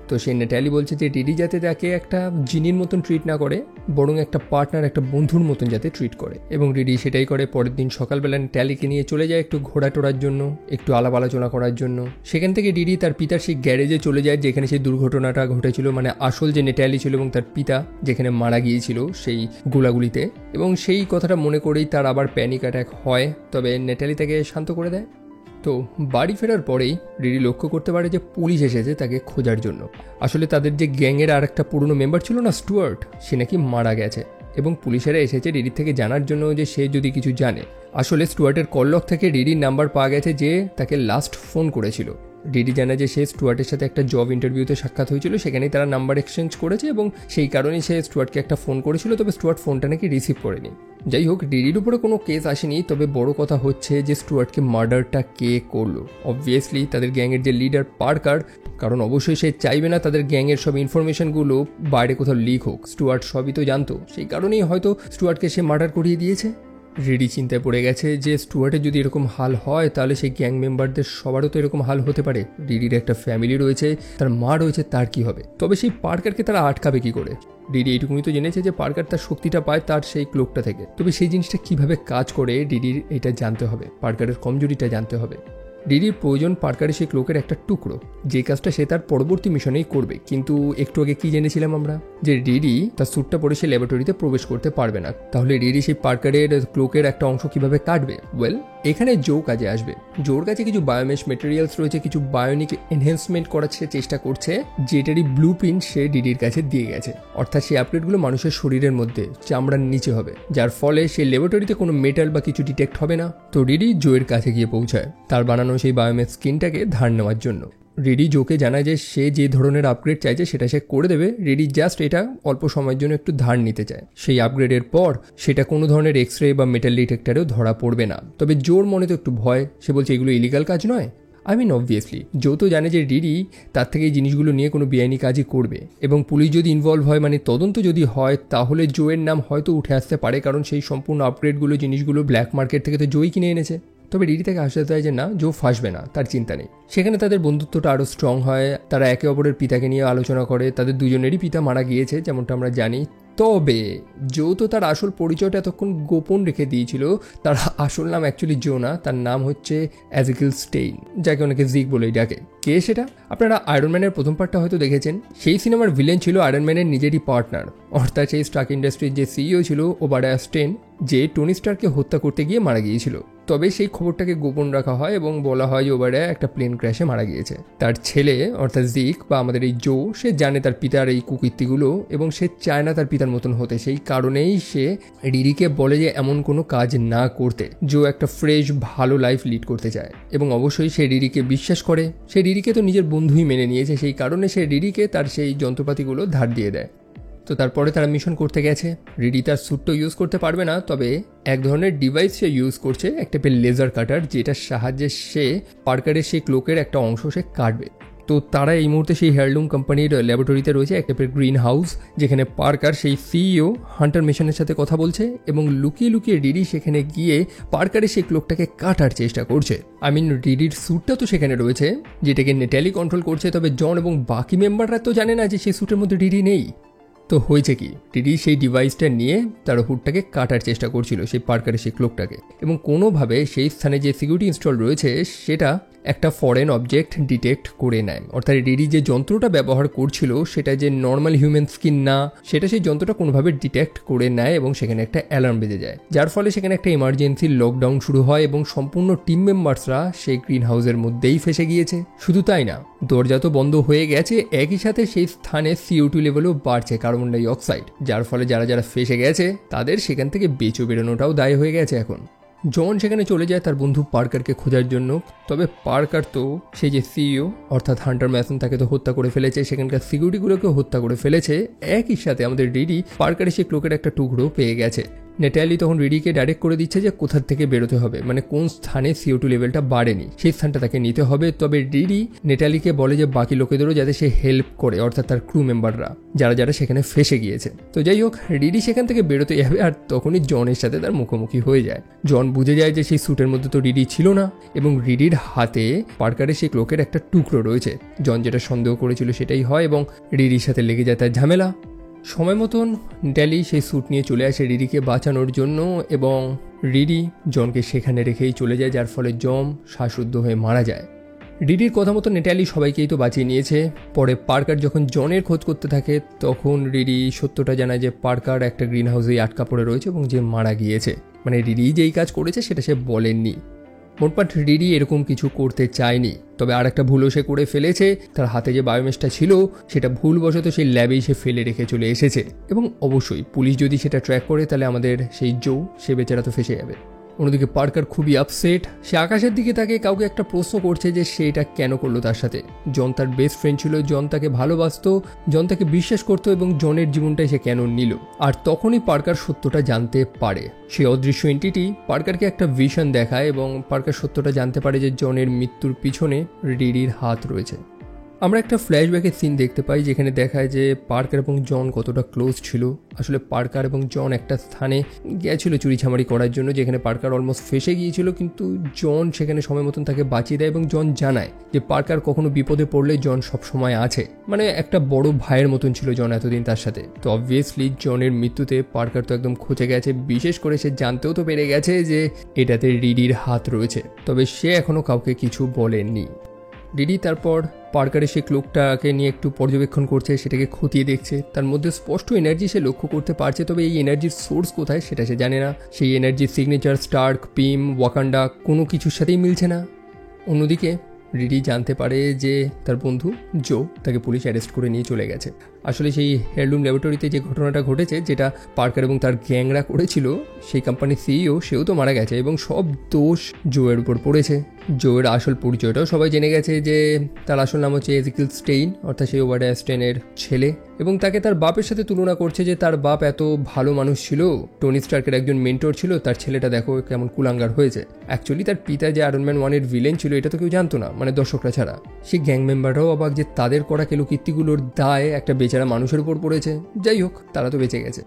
তো সেই নেটালি বলছে যে রিডি যাতে তাকে একটা জিনির মতন ট্রিট না করে, বরং একটা পার্টনার একটা বন্ধুর মতন যাতে ট্রিট করে। এবং রিডি সেটাই করে। পরের দিন সকালবেলা নেটালিকে নিয়ে চলে যায় একটু ঘোরা টোরার জন্য, একটু আলাপ আলোচনা করার জন্য। সেখান থেকে রিডি তার পিতার সেই গ্যারেজে চলে যায় যেখানে সেই দুর্ঘটনাটা ঘটেছিল, মানে আসল যে নেটালি ছিল এবং তার পিতা যেখানে মারা গিয়েছিল সেই গোলাগুলিতে। এবং সেই কথাটা মনে করেই তার আবার প্যানিক অ্যাটাক হয়, তবে নেটালি তাকে শান্ত করে দেয়। তো বাড়ি ফেরার পরেই রিডি লক্ষ্য করতে পারে যে পুলিশ এসেছে তাকে খোঁজার জন্য। আসলে তাদের যে গ্যাংয়ের আর একটা পুরনো মেম্বার ছিল না, স্টুয়ার্ট, সে নাকি মারা গেছে এবং পুলিশেরা এসেছে রিডির থেকে জানার জন্য যে সে যদি কিছু জানে। আসলে স্টুয়ার্টের কললক থেকে রিডির নাম্বার পাওয়া গেছে যে তাকে লাস্ট ফোন করেছিল। রিডি জানা যে সে স্টুয়ার্টের সাথে একটা জব ইন্টারভিউতে সাক্ষাৎ হয়েছিল, সেখানেই তারা নাম্বার এক্সচেঞ্জ করেছে এবং সেই কারণেই সে স্টুয়ার্টকে একটা ফোন করেছিল, তবে স্টুয়ার্ট ফোনটা নাকি রিসিভ করেনি। যাই হোক, রিডির উপরে কোনো কেস আসেনি, তবে বড় কথা হচ্ছে যে স্টুয়ার্টকে মার্ডারটা কে করলো। অবভিয়াসলি তাদের গ্যাংয়ের যে লিডার পার্কার, কারণ অবশ্যই সে চাইবে না তাদের গ্যাংয়ের সব ইনফরমেশনগুলো বাইরে কোথাও লিক হোক। স্টুয়ার্ট সবই তো জানতো, সেই কারণেই হয়তো স্টুয়ার্টকে সে মার্ডার করিয়ে দিয়েছে। রিডি চিন্তায় পড়ে গেছে যে স্টুয়ার্টের যদি এরকম হাল হয় তাহলে সেই গ্যাং মেম্বারদের সবারও তো এরকম হাল হতে পারে। রিডির একটা ফ্যামিলি রয়েছে, তার মা রয়েছে, তার কি হবে? তবে সেই পার্কারকে তারা আটকাবে কি করে? রিডি এইটুকুনি তো জেনেছে যে পার্কার তার শক্তিটা পায় তার সেই ক্লোকটা থেকে, তবে সেই জিনিসটা কিভাবে কাজ করে রিডির এটা জানতে হবে, পার্কারের কমজোরিটা জানতে হবে। রিডির প্রয়োজন পার্কারের সেই ক্লোকের একটা টুকরো, যে কাজটা সে তার পরবর্তী মিশনেই করবে। কিন্তু একটু আগে কি জেনেছিলাম আমরা, যে রিডি তার স্যুটটা পরে সে ল্যাবরেটরিতে প্রবেশ করতে পারবে না। তাহলে রিডি সেই পার্কারের ক্লোকের একটা অংশ কিভাবে কাটবে? ওয়েল, এখানে জো কাজে আসবে। জোর কাছে কিছু বায়োমেশ মেটেরিয়ালস রয়েছে, কিছু বায়োনিক এনহ্যান্সমেন্ট করার সে চেষ্টা করছে, যেটারই ব্লু প্রিন্ট সে রিডির কাছে দিয়ে গেছে। অর্থাৎ সেই আপগ্রেডগুলো মানুষের শরীরের মধ্যে চামড়ার নিচে হবে, যার ফলে সেই ল্যাবরেটরিতে কোনো মেটাল বা কিছু ডিটেক্ট হবে না। তো রিডি জোয়ের কাছে গিয়ে পৌঁছায় তার বানানো সেই বায়োমেশ স্কিনটাকে ধার নেওয়ার জন্য। রিডি জোকে জানায় যে সে যে ধরনের আপগ্রেড চাইছে সেটা সে করে দেবে। রিডি জাস্ট এটা অল্প সময়ের জন্য একটু ধার নিতে চায়। সেই আপগ্রেডের পর সেটা কোনো ধরনের এক্সরে বা মেটাল ডিটেক্টরেও ধরা পড়বে না। তবে জোর মনে তো একটু ভয়, সে বলছে এগুলো ইলিগাল কাজ নয়। আই মিন অবভিয়াসলি জো তো জানে যে রিডি তার থেকে এই জিনিসগুলো নিয়ে কোনো বেআইনি কাজই করবে, এবং পুলিশ যদি ইনভলভ হয়, মানে তদন্ত যদি হয়, তাহলে জোয়ের নাম হয়তো উঠে আসতে পারে, কারণ সেই সম্পূর্ণ আপগ্রেডগুলো জিনিসগুলো ব্ল্যাক মার্কেট থেকে তো জোই কিনে এনেছে। তবে রিডি তাকে আশ্বাস দেয় যে না, জো ফাঁসবে না, তার চিন্তা নেই। সেখানে তাদের বন্ধুত্বটা আরও স্ট্রং হয়। তারা একে অপরের পিতাকে নিয়ে আলোচনা করে। তাদের দুজনেরই পিতা মারা গিয়েছে, যেমনটা আমরা জানি। তবে জো তো তার আসল পরিচয়টা এতক্ষণ গোপন রেখে দিয়েছিল। তার আসল নাম অ্যাকচুয়ালি জো না, তার নাম হচ্ছে এজিকেল স্টেইন, যাকে অনেকে জিক বলেই ডাকে। কে সেটা? আপনারা আয়রন ম্যানের প্রথম পার্টটা হয়তো দেখেছেন। সেই সিনেমার ভিলেন ছিল আয়রন ম্যানের নিজেরই পার্টনার, অর্থাৎ সেই স্টার্ক ইন্ডাস্ট্রির যে সিইও ছিল ওবাডায়া স্টেন, যে টনি স্টার্ককে হত্যা করতে গিয়ে মারা গিয়েছিল। তবে সেই খবরটাকে গোপন রাখা হয় এবং বলা হয় যে ওবাডায়া একটা প্লেন ক্র্যাশে মারা গিয়েছে। তার ছেলে অর্থাৎ জিক বা আমাদের এই জো, সে জানে তার পিতার এই কুকীর্তিগুলো এবং সে চায় না তার পিতার মতন হতে। সেই কারণেই সে রিডিকে বলে যে এমন কোনো কাজ না করতে। জো একটা ফ্রেশ ভালো লাইফ লিড করতে চায় এবং অবশ্যই সে রিডিকে বিশ্বাস করে। সে রিডিকে তো নিজের বন্ধুই মেনে নিয়েছে, সেই কারণে সে রিডিকে তার সেই যন্ত্রপাতিগুলো ধার দিয়ে দেয়। তো তারপরে তারা মিশন করতে গেছে। রিডি তার স্যুটটা ইউজ করতে পারবে না, তবে এক ধরনের ডিভাইস সে ইউজ করছে, এক টাইপের লেজার কাটার, যেটার সাহায্যে সে পার্কারের সেই ক্লোকের একটা অংশ সে কাটবে। তো তারা এই মুহূর্তে সেই হেয়ারলুম কোম্পানির ল্যাবরেটরিতে রয়েছে, এক টাইপের গ্রিন হাউস, যেখানে পার্কার সেই সিইও হান্টার মিশনের সাথে কথা বলছে এবং লুকিয়ে লুকিয়ে রিডি সেখানে গিয়ে পার্কারের সেই ক্লোকটাকে কাটার চেষ্টা করছে। আই মিন রিডির স্যুটটা তো সেখানে রয়েছে, যেটাকে নেটালি কন্ট্রোল করছে, তবে জন এবং বাকি মেম্বাররা তো জানে না যে সেই স্যুটের মধ্যে রিডি নেই। তো হয়েছে কি, রিডি সেই ডিভাইসটা নিয়ে তার হুডটাকে কাটার চেষ্টা করছিল সেই পার্কারের সেই ক্লোকটাকে, এবং কোনোভাবে সেই স্থানে যে সিকিউরিটি ইনস্টল রয়েছে সেটা একটা ফরেন অবজেক্ট ডিটেক্ট করে নেয়। অর্থাৎ রিডি যে যন্ত্রটা ব্যবহার করছিল সেটা যে নর্মাল হিউম্যান স্কিন না, সেটা সেই যন্ত্রটা কোনোভাবে ডিটেক্ট করে নেয় এবং সেখানে একটা অ্যালার্ম বেজে যায়, যার ফলে সেখানে একটা ইমার্জেন্সি লকডাউন শুরু হয় এবং সম্পূর্ণ টিম মেম্বার্সরা সেই গ্রিন হাউসের মধ্যেই ফেসে গিয়েছে। শুধু তাই না, দরজা তো বন্ধ হয়ে গেছে, একই সাথে সেই স্থানে CO2 লেভেলও বাড়ছে, কার্বন ডাই অক্সাইড, যার ফলে যারা যারা ফেসে গেছে তাদের সেখান থেকে বেঁচে বেরোনোটাও দায় হয়ে গেছে। এখন জন সেখানে চলে যায় তার বন্ধু পার্কারকে খোঁজার জন্য। তবে পার্কার তো সেই যে CEO অর্থাৎ হান্টার ম্যাসন তাকে তো হত্যা করে ফেলেছে, সেখানকার সিকিউরিটিগুলোকে হত্যা করে ফেলেছে। একই সাথে আমাদের রিডি পার্কারের সেই ক্লোকের একটা টুকরো পেয়ে গেছে। নেটালি তখন রিডিকে ডাইরেক্ট করে দিচ্ছে যে কোথা থেকে বেরোতে হবে, মানে কোন স্থানে CO2 লেভেলটা বাড়েনি সেই স্থানটা তাকে নিতে হবে। তবে রিডি নেটালিকে বলে যে বাকি লোকেদেরও যাতে সে হেল্প করে, অর্থাৎ তার ক্রু মেম্বাররা যারা যারা সেখানে ফেসে গিয়েছে। তো যাই হোক, রিডি সেখান থেকে বেরোতে যাবে আর তখনই জনের সাথে তার মুখোমুখি হয়ে যায়। জন বুঝে যায় যে সেই স্যুটের মধ্যে তো রিডি ছিল না এবং রিডির হাতে পার্কারের সেই ক্লোকের একটা টুকরো রয়েছে। জন যেটা সন্দেহ করেছিল সেটাই হয় এবং রিডির সাথে লেগে যায় তার ঝামেলা। সময় মতন নেটালি সেই স্যুট নিয়ে চলে আসে রিডিকে বাঁচানোর জন্য এবং রিডি জনকে সেখানে রেখেই চলে যায়, যার ফলে জন শ্বাসরুদ্ধ হয়ে মারা যায়। রিডির কথা মতো নেটালি সবাইকেই তো বাঁচিয়ে নিয়েছে। পরে পার্কার যখন জনের খোঁজ করতে থাকে তখন রিডি সত্যটা জানায় যে পার্কার একটা গ্রিন হাউসেই আটকা পড়ে রয়েছে এবং যে মারা গিয়েছে, মানে রিডি যেই কাজ করেছে সেটা সে বলেননি। মোটমাট রিডি এরকম কিছু করতে চায়নি। তবে আর একটা ভুলও সে করে ফেলেছে, তার হাতে যে বায়োমেসটা ছিল সেটা ভুলবশত সেই ল্যাবেই সে ফেলে রেখে চলে এসেছে এবং অবশ্যই পুলিশ যদি সেটা ট্র্যাক করে তাহলে আমাদের সেই সে বেচারা তো ফেসে যাবে। অন্যদিকে পার্কার খুবই আপসেট, সে আকাশের দিকে তাকে কাউকে একটা প্রশ্ন করছে যে সে এটা কেন করলো তার সাথে। জন তার বেস্ট ফ্রেন্ড ছিল, জন তাকে ভালোবাসতো, জন তাকে বিশ্বাস করতো এবং জনের জীবনটাই সে কেন নিল। আর তখনই পার্কার সত্যটা জানতে পারে। সেই অদৃশ্য এন্টিটি পার্কারকে একটা ভিশন দেখায় এবং পার্কার সত্যটা জানতে পারে যে জনের মৃত্যুর পিছনে রিডির হাত রয়েছে। আমরা একটা ফ্ল্যাশব্যাকের সিন দেখতে পাই যেখানে দেখায় যে পার্কার এবং জন কতটা ক্লোজ ছিল। আসলে পার্কার এবং জন একটা স্থানে গিয়েছিল চুরিছামারি করার জন্য, যেখানে পার্কার অলমোস্ট ফেসে গিয়েছিল, কিন্তু জন সেখানে সময় মতন তাকে বাঁচিয়ে দেয় এবং জন জানায় যে পার্কার কখনো বিপদে পড়লে জন সবসময় আছে। মানে একটা বড় ভাইয়ের মতন ছিল জন এতদিন তার সাথে। তো অবভিয়াসলি জনের মৃত্যুতে পার্কার তো একদম খচে গেছে, বিশেষ করে সে জানতেও তো পেরে গেছে যে এটাতে রিডির হাত রয়েছে। তবে সে এখনো কাউকে কিছু বলেননি। রিডি তারপর পার্কারের সেই ক্লোকটাকে নিয়ে একটু পর্যবেক্ষণ করছে, সেটাকে খতিয়ে দেখছে। তার মধ্যে স্পষ্ট এনার্জি সে লক্ষ্য করতে পারছে, তবে এই এনার্জির সোর্স কোথায় সেটা সে জানে না। সেই এনার্জির সিগনেচার স্টার্ক, পিম, ওয়াকান্ডা কোনো কিছুর সাথেই মিলছে না। অন্যদিকে রিডি জানতে পারে যে তার বন্ধু তাকে পুলিশ অ্যারেস্ট করে নিয়ে চলে গেছে। আসলে সেই হেয়ারলুম ল্যাবরেটরিতে যে ঘটনাটা ঘটেছে, যেটা পার্কার এবং তার গ্যাংরা করেছিল, সেই কোম্পানির CEO সেও তো মারা গেছে এবং সব দোষ জোয়ের উপর পড়েছে। জোয়ের আসল পরিচয়টাও সবাই জেনে গেছে যে তার আসল নাম হচ্ছে এজিকিল স্টেইন, অর্থাৎ সেই ওবাডিয়া স্টেইনের ছেলে, এবং তাকে তার বাপের সাথে তুলনা করছে যে তার বাপ এত ভালো মানুষ ছিল, টনি স্টার্কের একজন মেন্টর ছিল, তার ছেলেটা দেখো কেমন কুলাঙ্গার হয়েছে। অ্যাকচুয়ালি তার পিতা যে আয়রন ম্যান 1-এর ভিলেন ছিল এটা তো কেউ জানতো না, মানে দর্শকরা ছাড়া। সেই গ্যাং মেম্বাররাও অবাক যে তাদের করা কেলুকীর্তিগুলোর দায় একটা বেচারা মানুষের উপর পড়েছে। যাই হোক, তারা তো বেঁচে গেছে।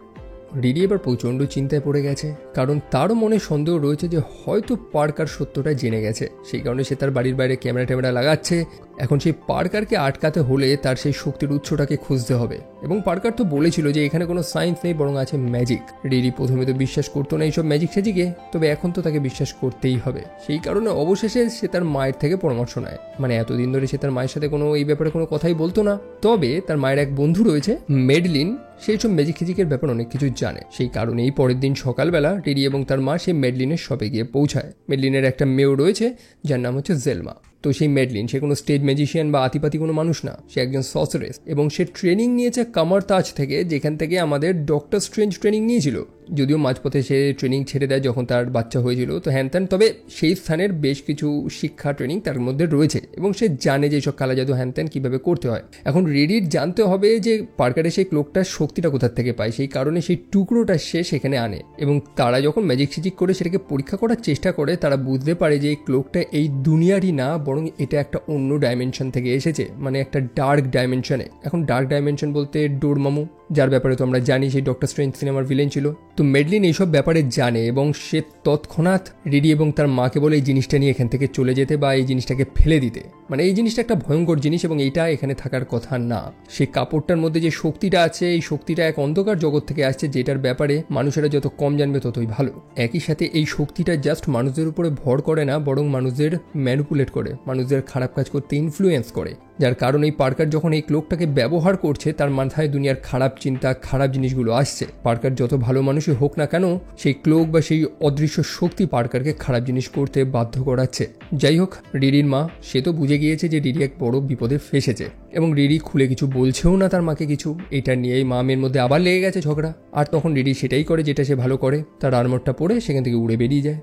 রিডি এবার প্রচণ্ড চিন্তায় পড়ে গেছে, কারণ তারও মনে সন্দেহ রয়েছে যে হয়তো পার্কার সত্যটা জেনে গেছে। সেই কারণে সে তার বাড়ির বাইরে ক্যামেরা লাগাচ্ছে। এখন সেই পার্কারকে আটকাতে হলে তার সেই শক্তির উৎসটাকে খুঁজতে হবে, এবং পার্কার তো বলেছিল যে এখানে কোনো সায়েন্স নেই, বরং আছে ম্যাজিক। রিডি প্রথমে তো বিশ্বাস করতো না এইসব ম্যাজিক স্যাজিকে, তবে এখন তো তাকে বিশ্বাস করতেই হবে। সেই কারণে অবশেষে সে তার মায়ের থেকে পরামর্শ নেয়। মানে এতদিন ধরে সে তার মায়ের সাথে এই ব্যাপারে কোনো কথাই বলতো না, তবে তার মায়ের এক বন্ধু রয়েছে মেডলিন, সেই সব ম্যাজিক ফিজিকের ব্যাপারে অনেক কিছু জানে। সেই কারণেই পরের দিন সকালবেলা রিডি এবং তার মা সেই মেডলিনের শপে গিয়ে পৌঁছায়। মেডলিনের একটা মেয়েও রয়েছে যার নাম হচ্ছে জেলমা। তো সেই মেডলিন সে কোনো স্টেজ ম্যাজিশিয়ান বা আতিপাতি কোনো মানুষ না, সে একজন সসরেস, এবং সে ট্রেনিং নিয়েছে কামার তাজ থেকে, যেখান থেকে আমাদের ডক্টর স্ট্রেঞ্জ ট্রেনিং নিয়েছিল। যদিও মাঝপথে সে ট্রেনিং ছেড়ে দেয় যখন তার বাচ্চা হয়েছিল, তো হ্যানত্যান, তবে সেই স্থানের বেশ কিছু শিক্ষা ট্রেনিং তার মধ্যে রয়েছে এবং সে জানে যে সব কালা জাদু হ্যানত্যান কীভাবে করতে হয়। এখন রিডির জানতে হবে যে পার্কারের সেই ক্লোকটার শক্তিটা কোথার থেকে পায়, সেই কারণে সেই টুকরোটা সে সেখানে আনে, এবং তারা যখন ম্যাজিক সিজিক করে সেটাকে পরীক্ষা করার চেষ্টা করে তারা বুঝতে পারে যে এই ক্লোকটা এই দুনিয়ারই না, বরং এটা একটা অন্য ডাইমেনশন থেকে এসেছে, মানে একটা ডার্ক ডাইমেনশনে। এখন ডার্ক ডাইমেনশন বলতে ডোরমামু, যার ব্যাপারে তো আমরা জানি সেই ডক্টর স্ট্রেঞ্জ সিনেমার ভিলেন ছিল। তো মেডলিন এইসব ব্যাপারে জানে এবং সে তৎক্ষণাৎ রিডি এবং তার মাকে বলে এই জিনিসটা নিয়ে এখান থেকে চলে যেতে বা এই জিনিসটাকে ফেলে দিতে। মানে এই জিনিসটা একটা ভয়ঙ্কর জিনিস এবং এইটা এখানে থাকার কথা না। সেই কাপড়টার মধ্যে যে শক্তিটা আছে, এই শক্তিটা এক অন্ধকার জগৎ থেকে আসছে, যেটার ব্যাপারে মানুষেরা যত কম জানবে ততই ভালো। একই সাথে এই শক্তিটা জাস্ট মানুষদের উপরে ভর করে না, বরং মানুষদের ম্যানিপুলেট করে, মানুষদের খারাপ কাজ করতে ইনফ্লুয়েন্স করে। যার কারণ এই পার্কার যখন এই ক্লোকটাকে ব্যবহার করছে, তার মাথায় দুনিয়ার খারাপ চিন্তা, খারাপ জিনিসগুলো আসছে। পার্কার যত ভালো মানুষই হোক না কেন, সেই ক্লোক বা সেই অদৃশ্য শক্তি পার্কারকে খারাপ জিনিস করতে বাধ্য করাচ্ছে। যাই হোক, রিডির মা সে তো বুঝে গিয়েছে যে রিডি এক বড় বিপদে ফেসেছে এবং রিডি খুলে কিছু বলছেও না তার মাকে কিছু। এটা নিয়েই মা মেয়ের মধ্যে আবার লেগে গেছে ঝগড়া। আর তখন রিডি সেটাই করে যেটা সে ভালো করে, তার আর্মরটা পরে সেখান থেকে উড়ে বেরিয়ে যায়।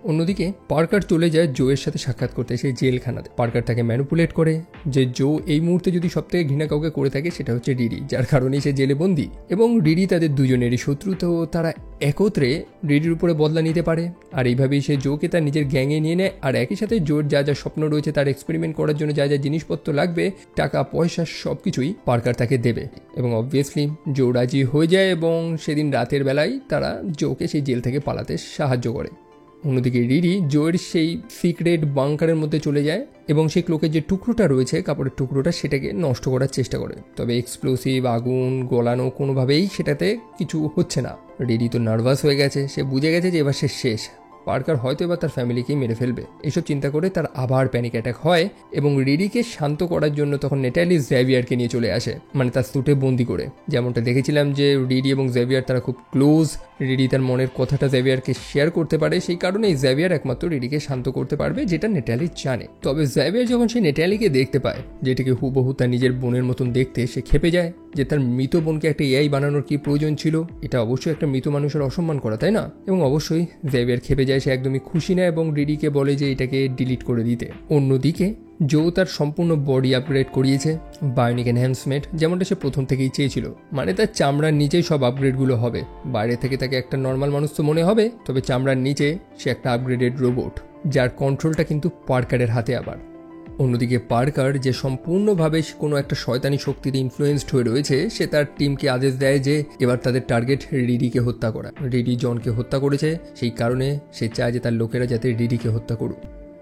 অন্যদিকে পার্কার চলে যায় জোয়ের সাথে সাক্ষাৎ করতে সেই জেলখানাতে। পার্কার তাকে ম্যানিপুলেট করে যে জো এই মুহূর্তে যদি সবথেকে ঘৃণা কাউকে করে থাকে সেটা হচ্ছে রিডি, যার কারণেই সে জেলে বন্দি। এবং রিডি তাদের দুজনেরই শত্রু, তো তারা একত্রে রিডির উপরে বদলা নিতে পারে। আর এইভাবেই সে জোকে তার নিজের গ্যাংয়ে নিয়ে নেয়। আর একই সাথে জোর যা যা স্বপ্ন রয়েছে, তার এক্সপেরিমেন্ট করার জন্য যা যা জিনিসপত্র লাগবে, টাকা পয়সা সব কিছুই পার্কার তাকে দেবে। এবং অবভিয়াসলি জো রাজি হয়ে যায় এবং সেদিন রাতের বেলায় তারা জোকে সেই জেল থেকে পালাতে সাহায্য করে। অন্যদিকে রিডি জোয়ের সেই সিক্রেট বাংকারের মধ্যে চলে যায় এবং সেই ক্লোকের যে টুকরোটা রয়েছে, কাপড়ের টুকরোটা, সেটাকে নষ্ট করার চেষ্টা করে। তবে এক্সপ্লোসিভ, আগুন, গলানো কোনোভাবেই সেটাতে কিছু হচ্ছে না। রিডি তো নার্ভাস হয়ে গেছে, সে বুঝে গেছে যে এবার সে শেষ। পার্কার হয়তো এবার তার ফ্যামিলিকেই মেরে ফেলবে। এসব চিন্তা করে তার আবার প্যানিক অ্যাটাক হয় এবং রিডিকে শান্ত করার জন্য তখন নেটালি জেভিয়ারকে নিয়ে চলে আসে, মানে তার স্যুটে বন্দি করে। যেমনটা দেখেছিলাম যে রিডি এবং জেভিয়ার তারা খুব ক্লোজ। রিডি তার মনের কথাটা জেভিয়ারকে শেয়ার করতে পারে, সেই কারণেই জেভিয়ার একমাত্র রিডিকে শান্ত করতে পারবে, যেটা নেটালি জানে। তবে জেভিয়ার যখন সে নেটালিকে দেখতে পায়, যেটিকে হুবহু তার নিজের বোনের মতন দেখতে, সে ক্ষেপে যায় যে তার মৃত বোনকে একটা এআই বানানোর কি প্রয়োজন ছিল। এটা অবশ্যই একটা মৃত মানুষের অসম্মান করা, তাই না? এবং অবশ্যই জেভিয়ার ক্ষেপে যায়, সে একদমই খুশি না এবং রিডিকে বলে যে এটাকে ডিলিট করে দিতে। অন্যদিকে জো তার সম্পূর্ণ বডি আপগ্রেড করিয়েছে, বায়োনিক এনহ্যান্সমেন্ট, যেমনটা সে প্রথম থেকেই চেয়েছিল। মানে তার চামড়ার নিচেই সব আপগ্রেডগুলো হবে। বাইরে থেকে তাকে একটা নর্মাল মানুষ তো মনে হবে, তবে চামড়ার নিচে সে একটা আপগ্রেডেড রোবট, যার কন্ট্রোলটা কিন্তু পার্কারের হাতে আবার। অন্যদিকে পার্কার যে সম্পূর্ণভাবে কোনো একটা শয়তানি শক্তিতে ইনফ্লুয়েন্সড হয়ে রয়েছে, সে তার টিমকে আদেশ দেয় যে এবার তাদের টার্গেট রিডিকে হত্যা করা। রিডি জনকে হত্যা করেছে, সেই কারণে সে চায় যে তার লোকেরা যাতে রিডিকে হত্যা করুক।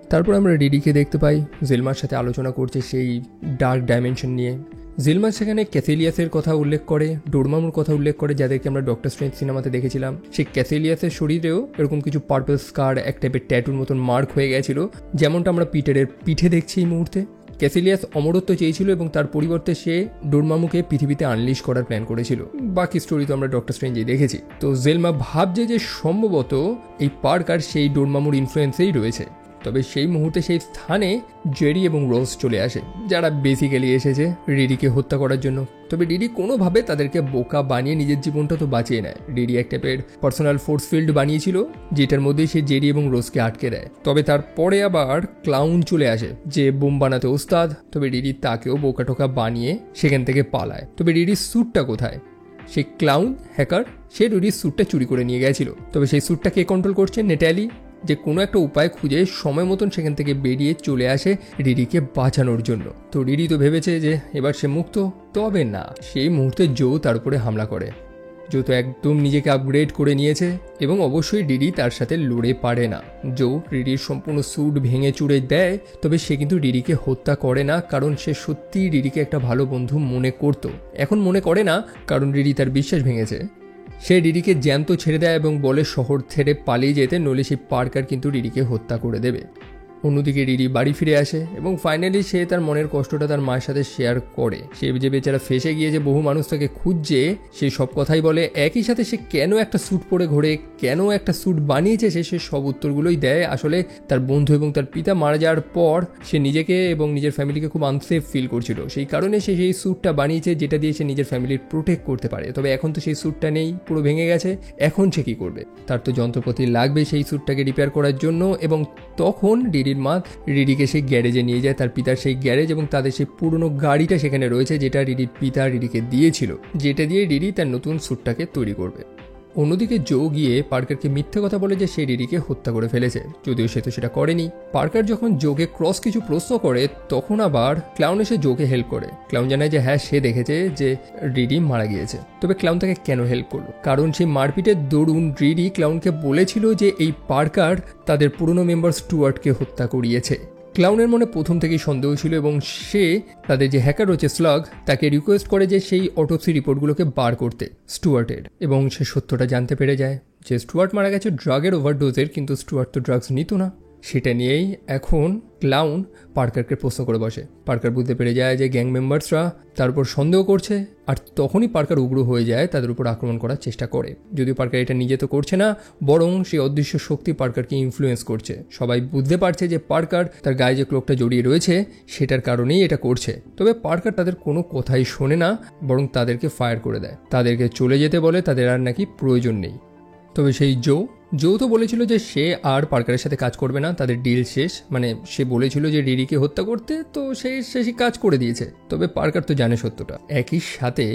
তারপর আমরা রিডিকে দেখতে পাই জেলমার সাথে আলোচনা করছে সেই ডার্ক ডাইমেনশন নিয়ে। জিলমার সেখানে ক্যাথেলিয়াসের কথা উল্লেখ করে, ডোরমামুর কথা উল্লেখ করে, যাদেরকে আমরা ডক্টর স্ট্রেঞ্জ সিনেমাতে দেখেছিলাম। সেই ক্যাথেলিয়াসের শরীরেও এরকম কিছু পার্পল স্কার, এক টাইপের ট্যাটুর মতন মার্ক হয়ে গেছিল, যেমনটা আমরা পিটারের পিঠে দেখছি এই মুহূর্তে। ক্যাথেলিয়াস অমরত্ব চেয়েছিল এবং তার পরিবর্তে সে ডোরমামুকে পৃথিবীতে আনলিশ করার প্ল্যান করেছিল। বাকি স্টোরি তো আমরা ডক্টর স্ট্রেঞ্জেই দেখেছি। তো জেলমা ভাবছে যে সম্ভবত এই পার্কার সেই ডোরমামুর ইনফ্লুয়েন্সেই রয়েছে। তবে সেই মুহূর্তে সেই স্থানে জেরি এবং রোজ চলে আসে, যারা বেসিক্যালি এসেছে রিডিকে হত্যা করার জন্য। তবে রিডি কোনোভাবে তাদেরকে বোকা বানিয়ে নিজের জীবনটা তো বাঁচিয়ে নেয়। রিডি এক টাইপের পার্সোনাল ফোর্স ফিল্ড বানিয়েছিল, যেটার মধ্যে সে জেরি এবং রোজকে আটকে দেয়। তবে তারপরে আবার ক্লাউন চলে আসে, যে বোম বানাতে ওস্তাদ। তবে রিডি তাকেও বোকা টোকা বানিয়ে সেখান থেকে পালায়। তবে রিডির স্যুটটা কোথায়? সেই ক্লাউন হ্যাকার সে রিডির স্যুটটা চুরি করে নিয়ে গেছিল। তবে সেই স্যুটটা কে কন্ট্রোল করছে? নেটালি, যে কোনো একটা উপায় খুঁজে সময় মতন সেখান থেকে বেরিয়ে চলে আসে রিডিকে বাঁচানোর জন্য। তো রিডি তো ভেবেছে যে এবার সে মুক্ত, তবে না, সেই মুহূর্তে জো তার উপরে হামলা করে। জো তো একদম নিজেকে আপগ্রেড করে নিয়েছে এবং অবশ্যই রিডি তার সাথে লড়ে পারে না। জো রিডির সম্পূর্ণ স্যুট ভেঙে চুড়ে দেয়, তবে সে কিন্তু রিডিকে হত্যা করে না, কারণ সে সত্যিই রিডিকে একটা ভালো বন্ধু মনে করত। এখন মনে করে না, কারণ রিডি তার বিশ্বাস ভেঙেছে। সে রিডিকে জ্যান্ত ছেড়ে দেয় এবং বলে শহর ছেড়ে পালিয়ে যেতে, নইলে সেই পার্কার কিন্তু রিডিকে হত্যা করে দেবে। অন্যদিকে রিডি বাড়ি ফিরে আসে এবং ফাইনালি সে তার মনের কষ্টটা তার মায়ের সাথে শেয়ার করে। সে যে বেচারা ফেসে গিয়েছে, বহু মানুষ তাকে খুঁজছে, সে সব কথাই বলে। একই সাথে সে কেন একটা স্যুট পরে ঘোরে, কেন একটা স্যুট বানিয়েছে, সে সব উত্তরগুলোই দেয়। আসলে তার বন্ধু এবং তার পিতা মারা যাওয়ার পর সে নিজেকে এবং নিজের ফ্যামিলিকে খুব আনসেফ ফিল করছিল, সেই কারণে সে সেই স্যুটটা বানিয়েছে, যেটা দিয়ে সে নিজের ফ্যামিলির প্রোটেক্ট করতে পারে। তবে এখন তো সেই স্যুটটা নেই, পুরো ভেঙে গেছে। এখন সে কী করবে? তার তো যন্ত্রপাতি লাগবে সেই স্যুটটাকে রিপেয়ার করার জন্য। এবং তখন রিডির মা রিডিকে সেই গ্যারেজে নিয়ে যায়, তার পিতার সেই গ্যারেজ, এবং তাদের সেই পুরনো গাড়িটা সেখানে রয়েছে, যেটা রিডির পিতা রিডিকে দিয়েছিল, যেটা দিয়ে রিডি তার নতুন স্যুটটাকে তৈরি করবে। অন্যদিকে জো গিয়ে পার্কারকে মিথ্যে কথা বলে যে সে রিডিকে হত্যা করে ফেলেছে, যদিও সে তো সেটা করেনি। পার্কার যখন জোকে ক্রস কিছু প্রশ্ন করে তখন আবার ক্লাউন এসে জোকে হেল্প করে। ক্লাউন জানায় যে হ্যাঁ, সে দেখেছে যে রিডি মারা গিয়েছে। তবে ক্লাউন তাকে কেন হেল্প করলো? কারণ সেই মারপিটের দরুন রিডি ক্লাউনকে বলেছিল যে এই পার্কার তাদের পুরনো মেম্বার স্টুয়ার্টকে হত্যা করিয়েছে। ক্লাউনের মনে প্রথম থেকেই সন্দেহ ছিল এবং সে তাদের যে হ্যাকার রয়েছে স্লাগ, তাকে রিকোয়েস্ট করে যে সেই অটোপসি রিপোর্টগুলোকে বার করতে স্টুয়ার্টের, এবং সে সত্যটা জানতে পেরে যায় যে স্টুয়ার্ট মারা গেছে ড্রাগের ওভারডোজের, কিন্তু স্টুয়ার্ট তো ড্রাগস নিত না। সেটা নিয়েই এখন ক্লাউন পার্কারকে প্রশ্ন করে বসে। পার্কার বুঝতে পেরে যায় যে গ্যাং মেম্বার্সরা তার উপর সন্দেহ করছে, আর তখনই পার্কার উগ্র হয়ে যায়, তাদের উপর আক্রমণ করার চেষ্টা করে। যদিও পার্কার এটা নিজে তো করছে না, বরং সেই অদৃশ্য শক্তি পার্কারকে ইনফ্লুয়েন্স করছে। সবাই বুঝতে পারছে যে পার্কার তার গায়ে যে ক্লোকটা জড়িয়ে রয়েছে সেটার কারণেই এটা করছে। তবে পার্কার তাদের কোনো কথাই শোনে না, বরং তাদেরকে ফায়ার করে দেয়, তাদেরকে চলে যেতে বলে, তাদের আর নাকি প্রয়োজন নেই। তবে সেই জো তো বলেছিল যে সে আর পার্কারের সাথে কাজ করবে না, তাদের ডিল শেষ। মানে সে বলেছিল যে রিডিকে হত্যা করতে, তো সে শেষই কাজ করে দিয়েছে। তবে পার্কার তো জানে সত্যটা। একই সাথে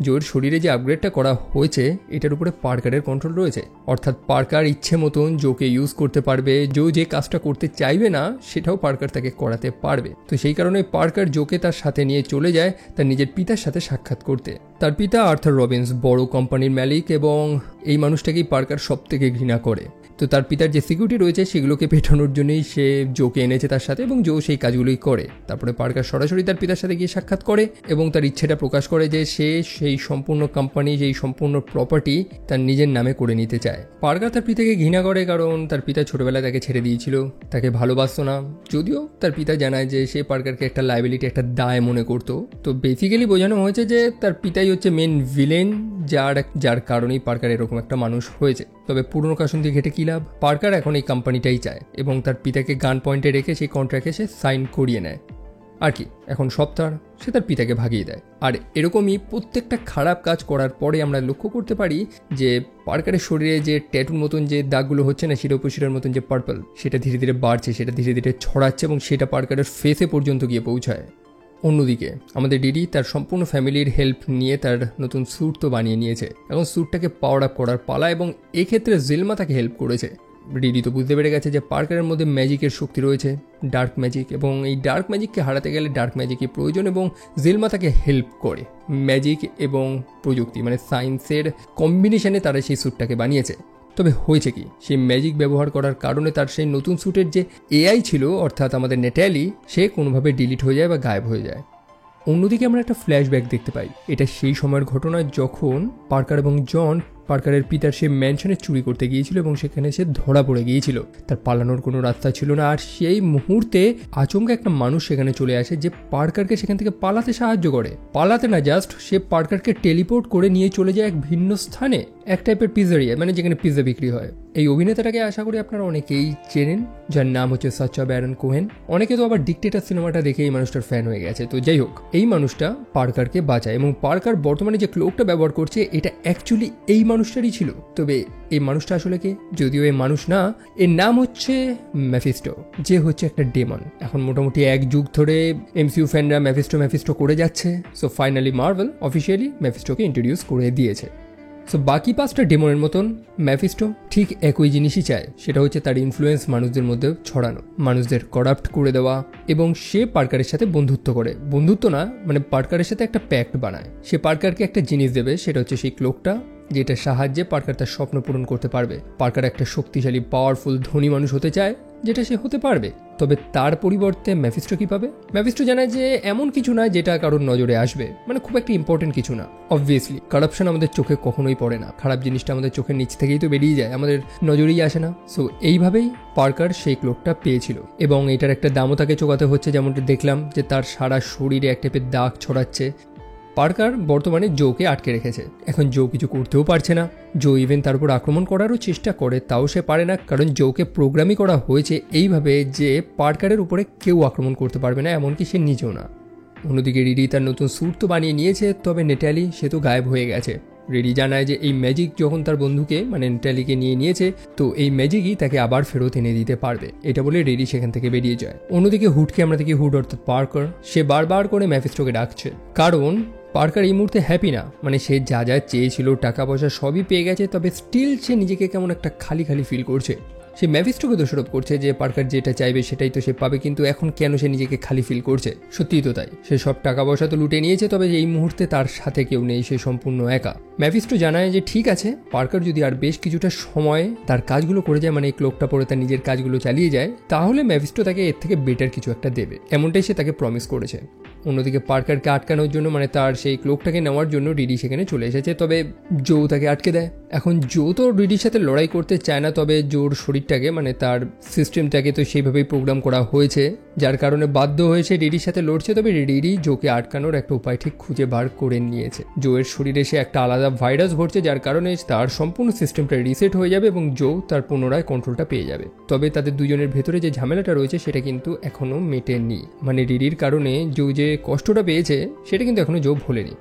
জোর শরীরে যে আপগ্রেডটা করা হয়েছে এটার উপরে পার্কারের কন্ট্রোল রয়েছে, অর্থাৎ পার্কার ইচ্ছে মতন জোকে ইউজ করতে পারবে। জো যে কাজটা করতে চাইবে না সেটাও পার্কার তাকে করাতে পারবে। তো সেই কারণে পার্কার জোকে তার সাথে নিয়ে চলে যায় তার নিজের পিতার সাথে সাক্ষাৎ করতে। তার পিতা আর্থার রবিন্স বড় কোম্পানির মালিক, এবং এই মানুষটাকেই পার্কার সব থেকে ঘৃণা করে। তো তার পিতার যে সিকিউরিটি রয়েছে সেগুলোকে পেটানোর জন্যই সে জোকে এনেছে তার সাথে, এবং জো সেই কাজগুলোই করে। তারপরে পার্কার সরাসরি তার পিতার সাথে গিয়ে সাক্ষাৎ করে এবং তার ইচ্ছেটা প্রকাশ করে যে সে সেই সম্পূর্ণ কোম্পানি, যেই সম্পূর্ণ প্রপার্টি তার নিজের নামে করে নিতে চায়। পার্কার তার পিতাকে ঘৃণা করে কারণ তার পিতা ছোটবেলায় তাকে ছেড়ে দিয়েছিল, তাকে ভালোবাসতো না। যদিও তার পিতা জানায় যে সে পার্কারকে একটা লায়াবিলিটি, একটা দায় মনে করতো। তো বেসিক্যালি বোঝানো হয়েছে যে তার পিতাই হচ্ছে মেন ভিলেন, যার কারণেই পার্কার এরকম একটা মানুষ হয়েছে। তবে পুরনো কাসুন্দি ঘেটে কি লাভ? পার্কার এখন এই কোম্পানিটাই চায় এবং তার পিতাকে গান পয়েন্টে রেখে সেই কন্ট্রাক্টে সে সাইন করিয়ে নেয়। আর কি, এখন সব সে তার পিতাকে ভাগিয়ে দেয়। আর এরকমই প্রত্যেকটা খারাপ কাজ করার পরে আমরা লক্ষ্য করতে পারি যে পার্কারের শরীরে যে ট্যাটুর মতন যে দাগগুলো হচ্ছে না, শিরোপশিরার মতন যে পার্পল, সেটা ধীরে ধীরে বাড়ছে, সেটা ধীরে ধীরে ছড়াচ্ছে এবং সেটা পার্কারের ফেসে পর্যন্ত গিয়ে পৌঁছায়। অন্যদিকে আমাদের ডিডি তার সম্পূর্ণ ফ্যামিলির হেল্প নিয়ে তার নতুন স্যুট তো বানিয়ে নিয়েছে। এখন স্যুটটাকে পাওয়ার আপ করার পালা, এবং এক্ষেত্রে জেলমা তাকে হেল্প করেছে। ডিডি তো বুঝতে পেরে গেছে যে পার্কারের মধ্যে ম্যাজিকের শক্তি রয়েছে, ডার্ক ম্যাজিক, এবং এই ডার্ক ম্যাজিককে হারাতে গেলে ডার্ক ম্যাজিকই প্রয়োজন, এবং জেলমা তাকে হেল্প করে। ম্যাজিক এবং প্রযুক্তি মানে সায়েন্সের কম্বিনেশনে তারা সেই স্যুটটাকে বানিয়েছে। তবে হয়েছে কি, সেই ম্যাজিক ব্যবহার করার কারণে তার সেই নতুন স্যুটের যে এআই ছিল, অর্থাৎ আমাদের নেটালি, সে কোনোভাবে ডিলিট হয়ে যায় বা গায়েব হয়ে যায়। অন্যদিকে আমরা একটা ফ্ল্যাশব্যাক দেখতে পাই। এটা সেই সময়ের ঘটনা যখন পার্কার এবং জন পার্কারের পিতার সে ম্যানশনে চুরি করতে গিয়েছিল এবং সেখানে সে ধরা পড়ে গিয়েছিল। তার পালানোর কোনো রাস্তা ছিল না, আর সেই মুহূর্তে আচমকা একটা মানুষ সেখানে চলে আসে যে পার্কারকে সেখান থেকে পালাতে সাহায্য করে। পালাতে না, জাস্ট সে পার্কারকে টেলিপোর্ট করে নিয়ে চলে যায় এক ভিন্ন স্থানে, এক টাইপের পিজারিয়া, মানে যেখানে পিৎজা বিক্রি হয়। এই অভিনেতাটাকে আশা করি আপনারা অনেকেই চেনেন, যার নাম হচ্ছে সাচা ব্যারন কোহেন। অনেকে তো আবার ডিক্টেটর সিনেমাটা দেখে এই মানুষটার ফ্যান হয়ে গেছে। তো যাই হোক, এই মানুষটা পার্কারকে বাঁচায় এবং পার্কার বর্তমানে যে ক্লোকটা ব্যবহার করছে এটা অ্যাকচুয়ালি এই মানুষটারই ছিল। তবে এই মানুষটা আসলে কে? যদিও এই মানুষ না, এর নাম হচ্ছে ম্যাফিস্টো, যে হচ্ছে একটা ডেমন। এখন মোটামুটি এক যুগ ধরে এমসিইউ ফ্যানরা ম্যাফিস্টো করে যাচ্ছে। সো ফাইনালি মার্ভেল অফিসিয়ালি ম্যাফিস্টোকে ইন্ট্রোডিউস করে দিয়েছে। সো বাকি 5টা ডেমনের মতন ম্যাফিস্টো ঠিক একই জিনিসই চায়, সেটা হচ্ছে তার ইনফ্লুয়েন্স মানুষদের মধ্যে ছড়ানো, মানুষদের করাপ্ট করে দেওয়া, এবং সে পার্কারের সাথে বন্ধুত্ব করে। বন্ধুত্ব না, মানে পার্কারের সাথে একটা প্যাক্ট বানায়। সে পার্কারকে একটা জিনিস দেবে, সেটা হচ্ছে সেই ক্লোকটা, যেটার সাহায্যে পার্কার তার স্বপ্ন পূরণ করতে পারবে। পার্কার একটা শক্তিশালী পাওয়ারফুল ধনী মানুষ হতে চায়, যেটা সে হতে পারবে। তবে তার পরিবর্তে ম্যাফিস্টো কি পাবে? ম্যাফিস্টো জানায় যে এমন কিছু না যেটা কারোর নজরে আসবে, মানে খুব একটা ইম্পর্টেন্ট কিছু না। অবভিয়াসলি কারাপশন আমাদের চোখে কখনোই পড়ে না, খারাপ জিনিসটা আমাদের চোখের নিচ থেকেই তো বেরিয়ে যায়, আমাদের নজরেই আসে না। সো এইভাবেই পার্কার সেই ক্লোকটা পেয়েছিল, এবং এটার একটা দামও তাকে চোকাতে হচ্ছে। যেমনটা দেখলাম যে তার সারা শরীরে এক টাইপের দাগ ছড়াচ্ছে। পার্কার বর্তমানে জোকে আটকে রেখেছে, এখন জো কিছু করতেও পারছে না। জো ইভেন তার উপর আক্রমণ করারও চেষ্টা করে, তাও সে পারে না, কারণ জোকে প্রোগ্রামই করা হয়েছে এইভাবে যে পার্কারের উপরে কেউ আক্রমণ করতে পারবে না, এমনকি সে নিজেও না। অন্যদিকে রিডি তার নতুন স্যুট তো বানিয়ে নিয়েছে, তবে নেটালি সে তো গায়েব হয়ে গেছে। রেডি জানায় যে এই ম্যাজিক যখন তার বন্ধুকে মানে নেটালিকে নিয়েছে, তো এই ম্যাজিকই তাকে আবার ফেরত এনে দিতে পারবে। এটা বলে রেডি সেখান থেকে বেরিয়ে যায়। অন্যদিকে হুডকে আমরা দেখি, হুড অর্থাৎ পার্কার, সে বারবার করে ম্যাফিস্টোকে ডাকছে, কারণ পার্কার এই মুহূর্তে হ্যাপি না। মানে সে যা যা চেয়েছিল, টাকা পয়সা সবই পেয়ে গেছে, তবে স্টিল সে নিজেকে কেমন একটা খালি খালি ফিল করছে। সে ম্যাফিস্টোকে দোষারোপ করছে যে পার্কার যেটা চাইবে সেটাই তো সে পাবে, কিন্তু এখন কেন সে নিজেকে খালি ফিল করছে। সত্যিই তো তাই, সে সব টাকা পয়সা তো লুটে নিয়েছে, তবে এই মুহূর্তে তার সাথে কেউ নেই, সে সম্পূর্ণ একা। ম্যাফিস্টো জানায় যে ঠিক আছে, পার্কার যদি আর বেশ কিছুটা সময় তার কাজগুলো করে যায়, মানে এই ক্লোকটা পরে তার নিজের কাজগুলো চালিয়ে যায়, তাহলে ম্যাফিস্টো তাকে এর থেকে বেটার কিছু একটা দেবে, এমনটাই সে তাকে প্রমিস করেছে। অন্যদিকে পার্কারকে আটকানোর জন্য, মানে তার সেই ক্লোকটাকে নেওয়ার জন্য রিডি সেখানে চলে এসেছে, তবে জো তাকে আটকে দেয়। এখন জো তো রিডির সাথে লড়াই করতে চায় না, তবে জোর শরীরটাকে মানে তার সিস্টেমটাকে তো সেইভাবেই প্রোগ্রাম করা হয়েছে, যার কারণে বাধ্য হয়েছে রিডির সাথে লড়ছে। তবে রিডি জোকে আটকানোর একটা উপায় ঠিক খুঁজে বার করে নিয়েছে। জোয়ের শরীরে সে একটা আলাদা ভাইরাস ভরছে, যার কারণে তার সম্পূর্ণ সিস্টেমটা রিসেট হয়ে যাবে এবং জো তার পুনরায় কন্ট্রোলটা পেয়ে যাবে। তবে তাদের দুজনের ভেতরে যে ঝামেলাটা রয়েছে সেটা কিন্তু এখনো মেটেনি, মানে রিডির কারণে জো যে কষ্টটা পেয়েছে সেটা কিন্তু এখনো জো ভোলেনি।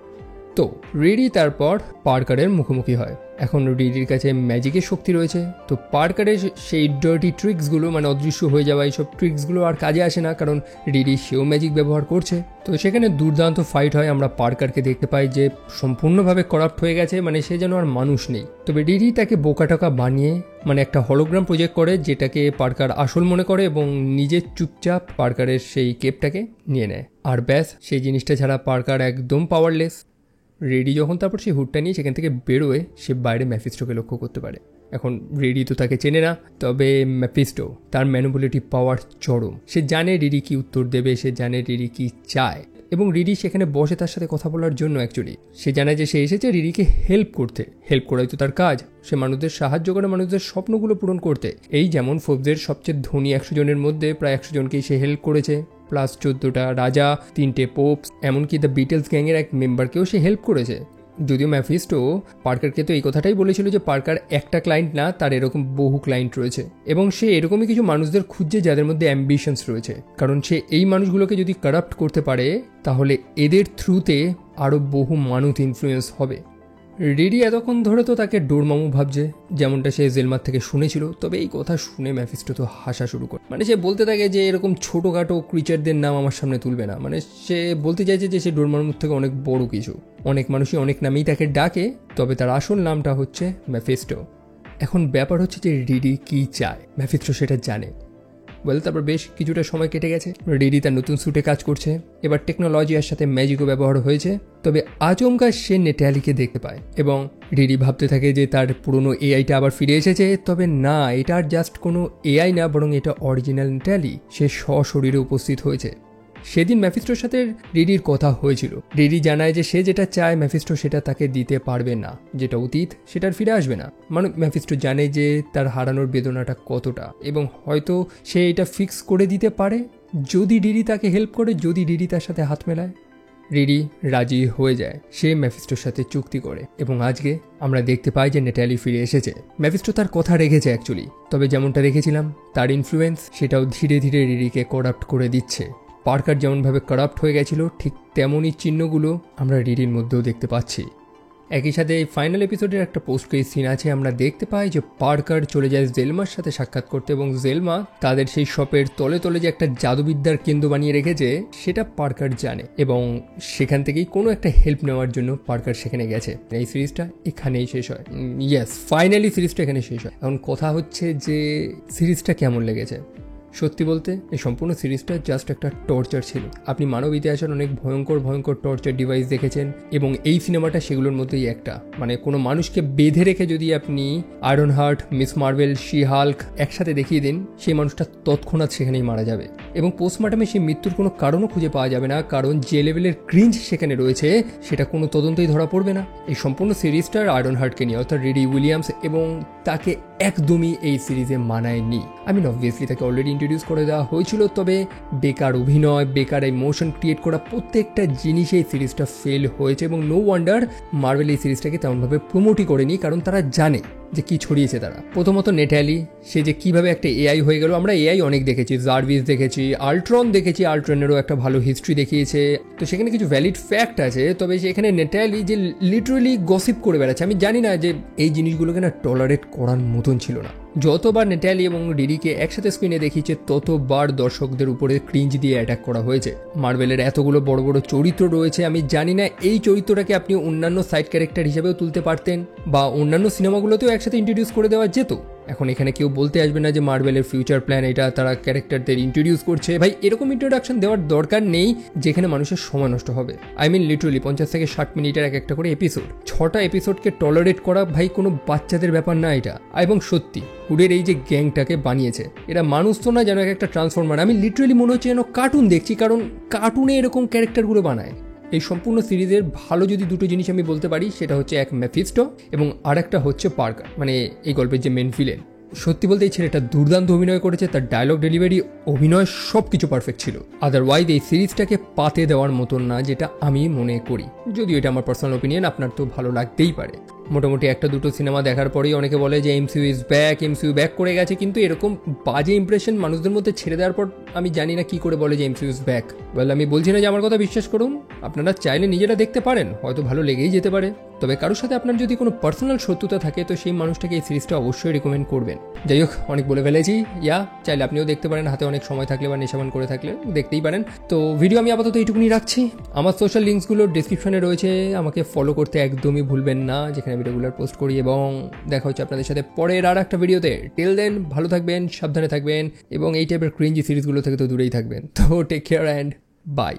তো রিডি তারপর পার্কারের মুখোমুখি হয়। এখন রিডির কাছে ম্যাজিকের শক্তি রয়েছে, তো পার্কারের সেই ডার্টি ট্রিক্সগুলো মানে অদৃশ্য হয়ে যাওয়া এইসব ট্রিক্সগুলো আর কাজে আসে না, কারণ রিডি সেও ম্যাজিক ব্যবহার করছে। তো সেখানে দুর্দান্ত ফাইট হয়। আমরা পার্কারকে দেখতে পাই যে সম্পূর্ণভাবে করাপ্ট হয়ে গেছে, মানে সে যেন আর মানুষ নেই। তবে রিডি তাকে বোকা টাকা বানিয়ে মানে একটা হলোগ্রাম প্রজেক্ট করে, যেটাকে পার্কার আসল মনে করে এবং নিজের চুপচাপ পার্কারের সেই কেপটাকে নিয়ে নেয়। আর ব্যাস, সেই জিনিসটা ছাড়া পার্কার একদম পাওয়ারলেস। রেডি যখন তারপর সেই হুডটা নিয়ে সেখান থেকে বেরোয়, সে বাইরে ম্যাফিস্টোকে লক্ষ্য করতে পারে। এখন রেডি তো তাকে চেনে না, তবে ম্যাফিস্টো তার ম্যানিপুলেটিভ পাওয়ার চরম। সে জানে রিডি কি উত্তর দেবে, সে জানে রিডি কি চায়, এবং রিডি সেখানে বসে তার সাথে কথা বলার জন্য। অ্যাকচুয়ালি সে জানে যে সে এসেছে রিডিকে হেল্প করতে, হেল্প করাই তো তার কাজ। সে মানুষদের সাহায্য করে, মানুষদের স্বপ্নগুলো পূরণ করতে। এই যেমন ফোর্বসের সবচেয়ে ধনী 100 জনের মধ্যে প্রায় 100 জনকেই সে হেল্প করেছে, প্লাস 14টা রাজা, 3টে পোপস, এমনকি দ্য বিটলস গ্যাংয়ের এক মেম্বারকেও সে হেল্প করেছে। যদিও ম্যাফিস্টো পার্কারকে তো এই কথাটাই বলেছিল যে পার্কার একটা ক্লায়েন্ট না, তার এরকম বহু ক্লায়েন্ট রয়েছে, এবং সে এরকমই কিছু মানুষদের খুঁজছে যাদের মধ্যে অ্যাম্বিশনস রয়েছে, কারণ সে এই মানুষগুলোকে যদি কারাপ্ট করতে পারে তাহলে এদের থ্রুতে আরও বহু মানুষ ইনফ্লুয়েন্স হবে। রিডি এতক্ষণ ধরে তো তাকে ডোরমামু ভাবছে, যেমনটা সে জেলমার থেকে শুনেছিল। তবে এই কথা শুনে ম্যাফিস্টো তো হাসা শুরু করে, মানে সে বলতে থাকে যে এরকম ছোটোখাটো ক্রিচারদের নাম আমার সামনে তুলবে না। মানে সে বলতে চাইছে যে সে ডোরমামুর থেকে অনেক বড় কিছু। অনেক মানুষই অনেক নামেই তাকে ডাকে, তবে তার আসল নামটা হচ্ছে ম্যাফিস্টো। এখন ব্যাপার হচ্ছে যে রিডি কী চায়, ম্যাফিস্টো সেটা জানে। তারপর বেশ কিছুটা সময় কেটে গেছে। রিডি তার নতুন স্যুটে কাজ করছে, এবার টেকনোলজির সাথে ম্যাজিকও ব্যবহার হয়েছে। তবে আচমকা সে নেটালিকে দেখতে পায় এবং রিডি ভাবতে থাকে যে তার পুরনো এআইটা আবার ফিরে এসেছে। তবে না, এটা আর জাস্ট কোনো এআই না, বরং এটা অরিজিনাল নেটালি। সে সশরীরে উপস্থিত হয়েছে। সেদিন ম্যাফিস্টোর সাথে রিডির কথা হয়েছিল। রিডি জানায় যে সে যেটা চায় ম্যাফিস্টো সেটা তাকে দিতে পারবে না, যেটা অতীত সেটা আর ফিরে আসবে না। মানে ম্যাফিস্টো জানে যে তার হারানোর বেদনাটা কতটা, এবং হয়তো সে এটা ফিক্স করে দিতে পারে যদি রিডি তাকে হেল্প করে, যদি রিডি তার সাথে হাত মেলায়। রিডি রাজি হয়ে যায়, সে ম্যাফিস্টোর সাথে চুক্তি করে, এবং আজকে আমরা দেখতে পাই যে নেটালি ফিরে এসেছে। ম্যাফিস্টো তার কথা রেখেছে অ্যাকচুয়ালি, তবে যেমনটা রেখেছিলাম তার ইনফ্লুয়েন্স সেটাও ধীরে ধীরে রিডিকে করাপ্ট করে দিচ্ছে। পার্কার যেমনভাবে কারাপ্ট হয়ে গেছিল, ঠিক তেমনই চিহ্নগুলো আমরা রিডির মধ্যেও দেখতে পাচ্ছি। একই সাথে এই ফাইনাল এপিসোডের একটা পোস্ট ক্রেডিট সিন আছে। আমরা দেখতে পাই যে পার্কার চলে যায় জেলমার সাথে সাক্ষাৎ করতে, এবং জেলমা তাদের সেই শপের তলে তলে যে একটা জাদুবিদ্যার কেন্দ্র বানিয়ে রেখেছে সেটা পার্কার জানে, এবং সেখান থেকেই কোনো একটা হেল্প নেওয়ার জন্য পার্কার সেখানে গেছে। এই সিরিজটা এখানেই শেষ হয়। ইয়েস, ফাইনালি সিরিজটা এখানে শেষ হয়। এখন কথা হচ্ছে যে সিরিজটা কেমন লেগেছে। সত্যি বলতে এই সম্পূর্ণ সিরিজটা জাস্ট একটা টর্চার ছিল। আপনি মানব ইতিহাসের অনেক ভয়ঙ্কর ভয়ঙ্কর টর্চার ডিভাইস দেখেছেন, এবং এই সিনেমাটা সেগুলোর মধ্যেই একটা। মানে কোনো মানুষকে বেঁধে রেখে যদি আপনি iron heart, miss Marvel, she Hulk একসাথে দেখিয়ে দিন, সেই মানুষটা তৎক্ষণাৎ সেখানেই মারা যাবে, এবং পোস্টমর্টমে সেই মৃত্যুর কোনো কারণও খুঁজে পাওয়া যাবে না, কারণ যে লেভেলের ক্রিঞ্জ সেখানে রয়েছে সেটা কোনো তদন্তই ধরা পড়বে না। এই সম্পূর্ণ সিরিজটার আয়রন হার্টকে নিয়ে, অর্থাৎ রিডি উইলিয়ামস, এবং তাকে একদমই এই সিরিজে মানায়নি। অবভিয়াসলি তাকে অলরেডি ইন্ট্রোডিউস করে দেওয়া হয়েছিল, তবে বেকার অভিনয়, বেকার ইমোশন ক্রিয়েট করা প্রত্যেকটা জিনিসে এই সিরিজটা ফেল হয়েছে, এবং নো ওয়ান্ডার মার্ভেল এই সিরিজটাকে তেমনভাবে প্রমোটই করেনি, কারণ তারা জানে যে কি ছড়িয়েছে তারা। প্রথমত নেটালি, সে যে কিভাবে একটা এআই হয়ে গেল। আমরা এআই অনেক দেখেছি, জার্ভিস দেখেছি, আল্ট্রন দেখেছি, আল্ট্রনেরও একটা ভালো হিস্ট্রি দেখিয়েছে, তো সেখানে কিছু ভ্যালিড ফ্যাক্ট আছে। তবে সেখানে নেটালি যে লিটারালি গসিপ করে বেড়াচ্ছে, আমি জানি না যে এই জিনিসগুলোকে না টলারেট করার মতন ছিল না। যতবার নেটালি এবং ডিডিকে একসাথে স্ক্রিনে দেখিয়েছে ততবার দর্শকদের উপরে ক্রিঞ্জ দিয়ে অ্যাটাক করা হয়েছে। মার্ভেলের এতগুলো বড় বড় চরিত্র রয়েছে, আমি জানি না এই চরিত্রটাকে আপনি অন্যান্য সাইড ক্যারেক্টার হিসেবেও তুলতে পারতেন বা অন্যান্য সিনেমাগুলোতেও একসাথে ইন্ট্রোডিউস করে দেওয়া যেত। এখন এখানে কেউ বলতে আসবে না যে মার্ভেলের ফিউচার প্ল্যান এটা, তারা ক্যারেক্টারদের ইন্ট্রোডিউস করছে। ভাই এরকম ইন্ট্রোডাকশন দেওয়ার দরকার নেই যেখানে মানুষের সময় নষ্ট হবে। আই মিন লিটারালি 50 থেকে 60 মিনিটের একটা করে এপিসোড, 6টা এপিসোডকে টলারেট করা ভাই কোনো বাচ্চাদের ব্যাপার না এটা। এবং সত্যি হুডের এই যে গ্যাংটাকে বানিয়েছে, এরা মানুষ তো না, যেন একটা ট্রান্সফরমার। আমি লিটারালি মনে হচ্ছে যেন কার্টুন দেখছি, কারণ কার্টুনে এরকম ক্যারেক্টারগুলো বানায়। এই সম্পূর্ণ সিরিজের ভালো যদি দুটো জিনিস আমি বলতে পারি, সেটা হচ্ছে এক মেফিস্টো এবং আর একটা হচ্ছে পার্কার, মানে এই গল্পের যে মেন ভিলেন। সত্যি বলতে এই ছেলেটা দুর্দান্ত অভিনয় করেছে, তার ডায়লগ ডেলিভারি, অভিনয় সব কিছু পারফেক্ট ছিল। আদারওয়াইজ এই সিরিজটাকে পাতে দেওয়ার মতন না, যেটা আমি মনে করি। যদিও এটা আমার পার্সোনাল ওপিনিয়ন, আপনার তো ভালো লাগতেই পারে। মোটামুটি একটা দুটো সিনেমা দেখার পরেই অনেকে বলে যে MCU is back, MCU back করে গেছে, কিন্তু এরকম বাজে ইমপ্রেশন মানুষদের মধ্যে ছেড়ে দেওয়ার পর আমি জানি না কি করে বলে যে এমসিইউ ইজ ব্যাক। ওয়েল, আমি বলছি না যে আমার কথা বিশ্বাস করুন, আপনারা চাইলে নিজেরা দেখতে পারেন, হয়তো ভালো লেগেই যেতে পারে। তবে কারোর সাথে আপনার যদি কোনো পার্সোনাল শত্রুতা থাকে তো সেই মানুষটাকে এই সিরিজটা অবশ্যই রেকমেন্ড করবেন। যাই হোক, অনেক বলে ফেলেছি। চাইলে আপনিও দেখতে পারেন, হাতে অনেক সময় থাকলে বা নেশাবান করে থাকলে দেখতেই পারেন। তো ভিডিও আমি আপাতত এইটুকুনি রাখছি। আমার সোশ্যাল লিঙ্কসগুলো ডিসক্রিপশনে রয়েছে, আমাকে ফলো করতে একদমই ভুলবেন না, যেখানে ভিডিওগুলো পোস্ট করি। এবং দেখা হচ্ছে আপনাদের সাথে পরের আর একটা ভিডিওতে। টিল দেন ভালো থাকবেন, সাবধানে থাকবেন এবং এই টাইপের ক্রিঞ্জি সিরিজগুলো থেকে তো দূরেই থাকবেন। তো টেক কেয়ার অ্যান্ড বাই।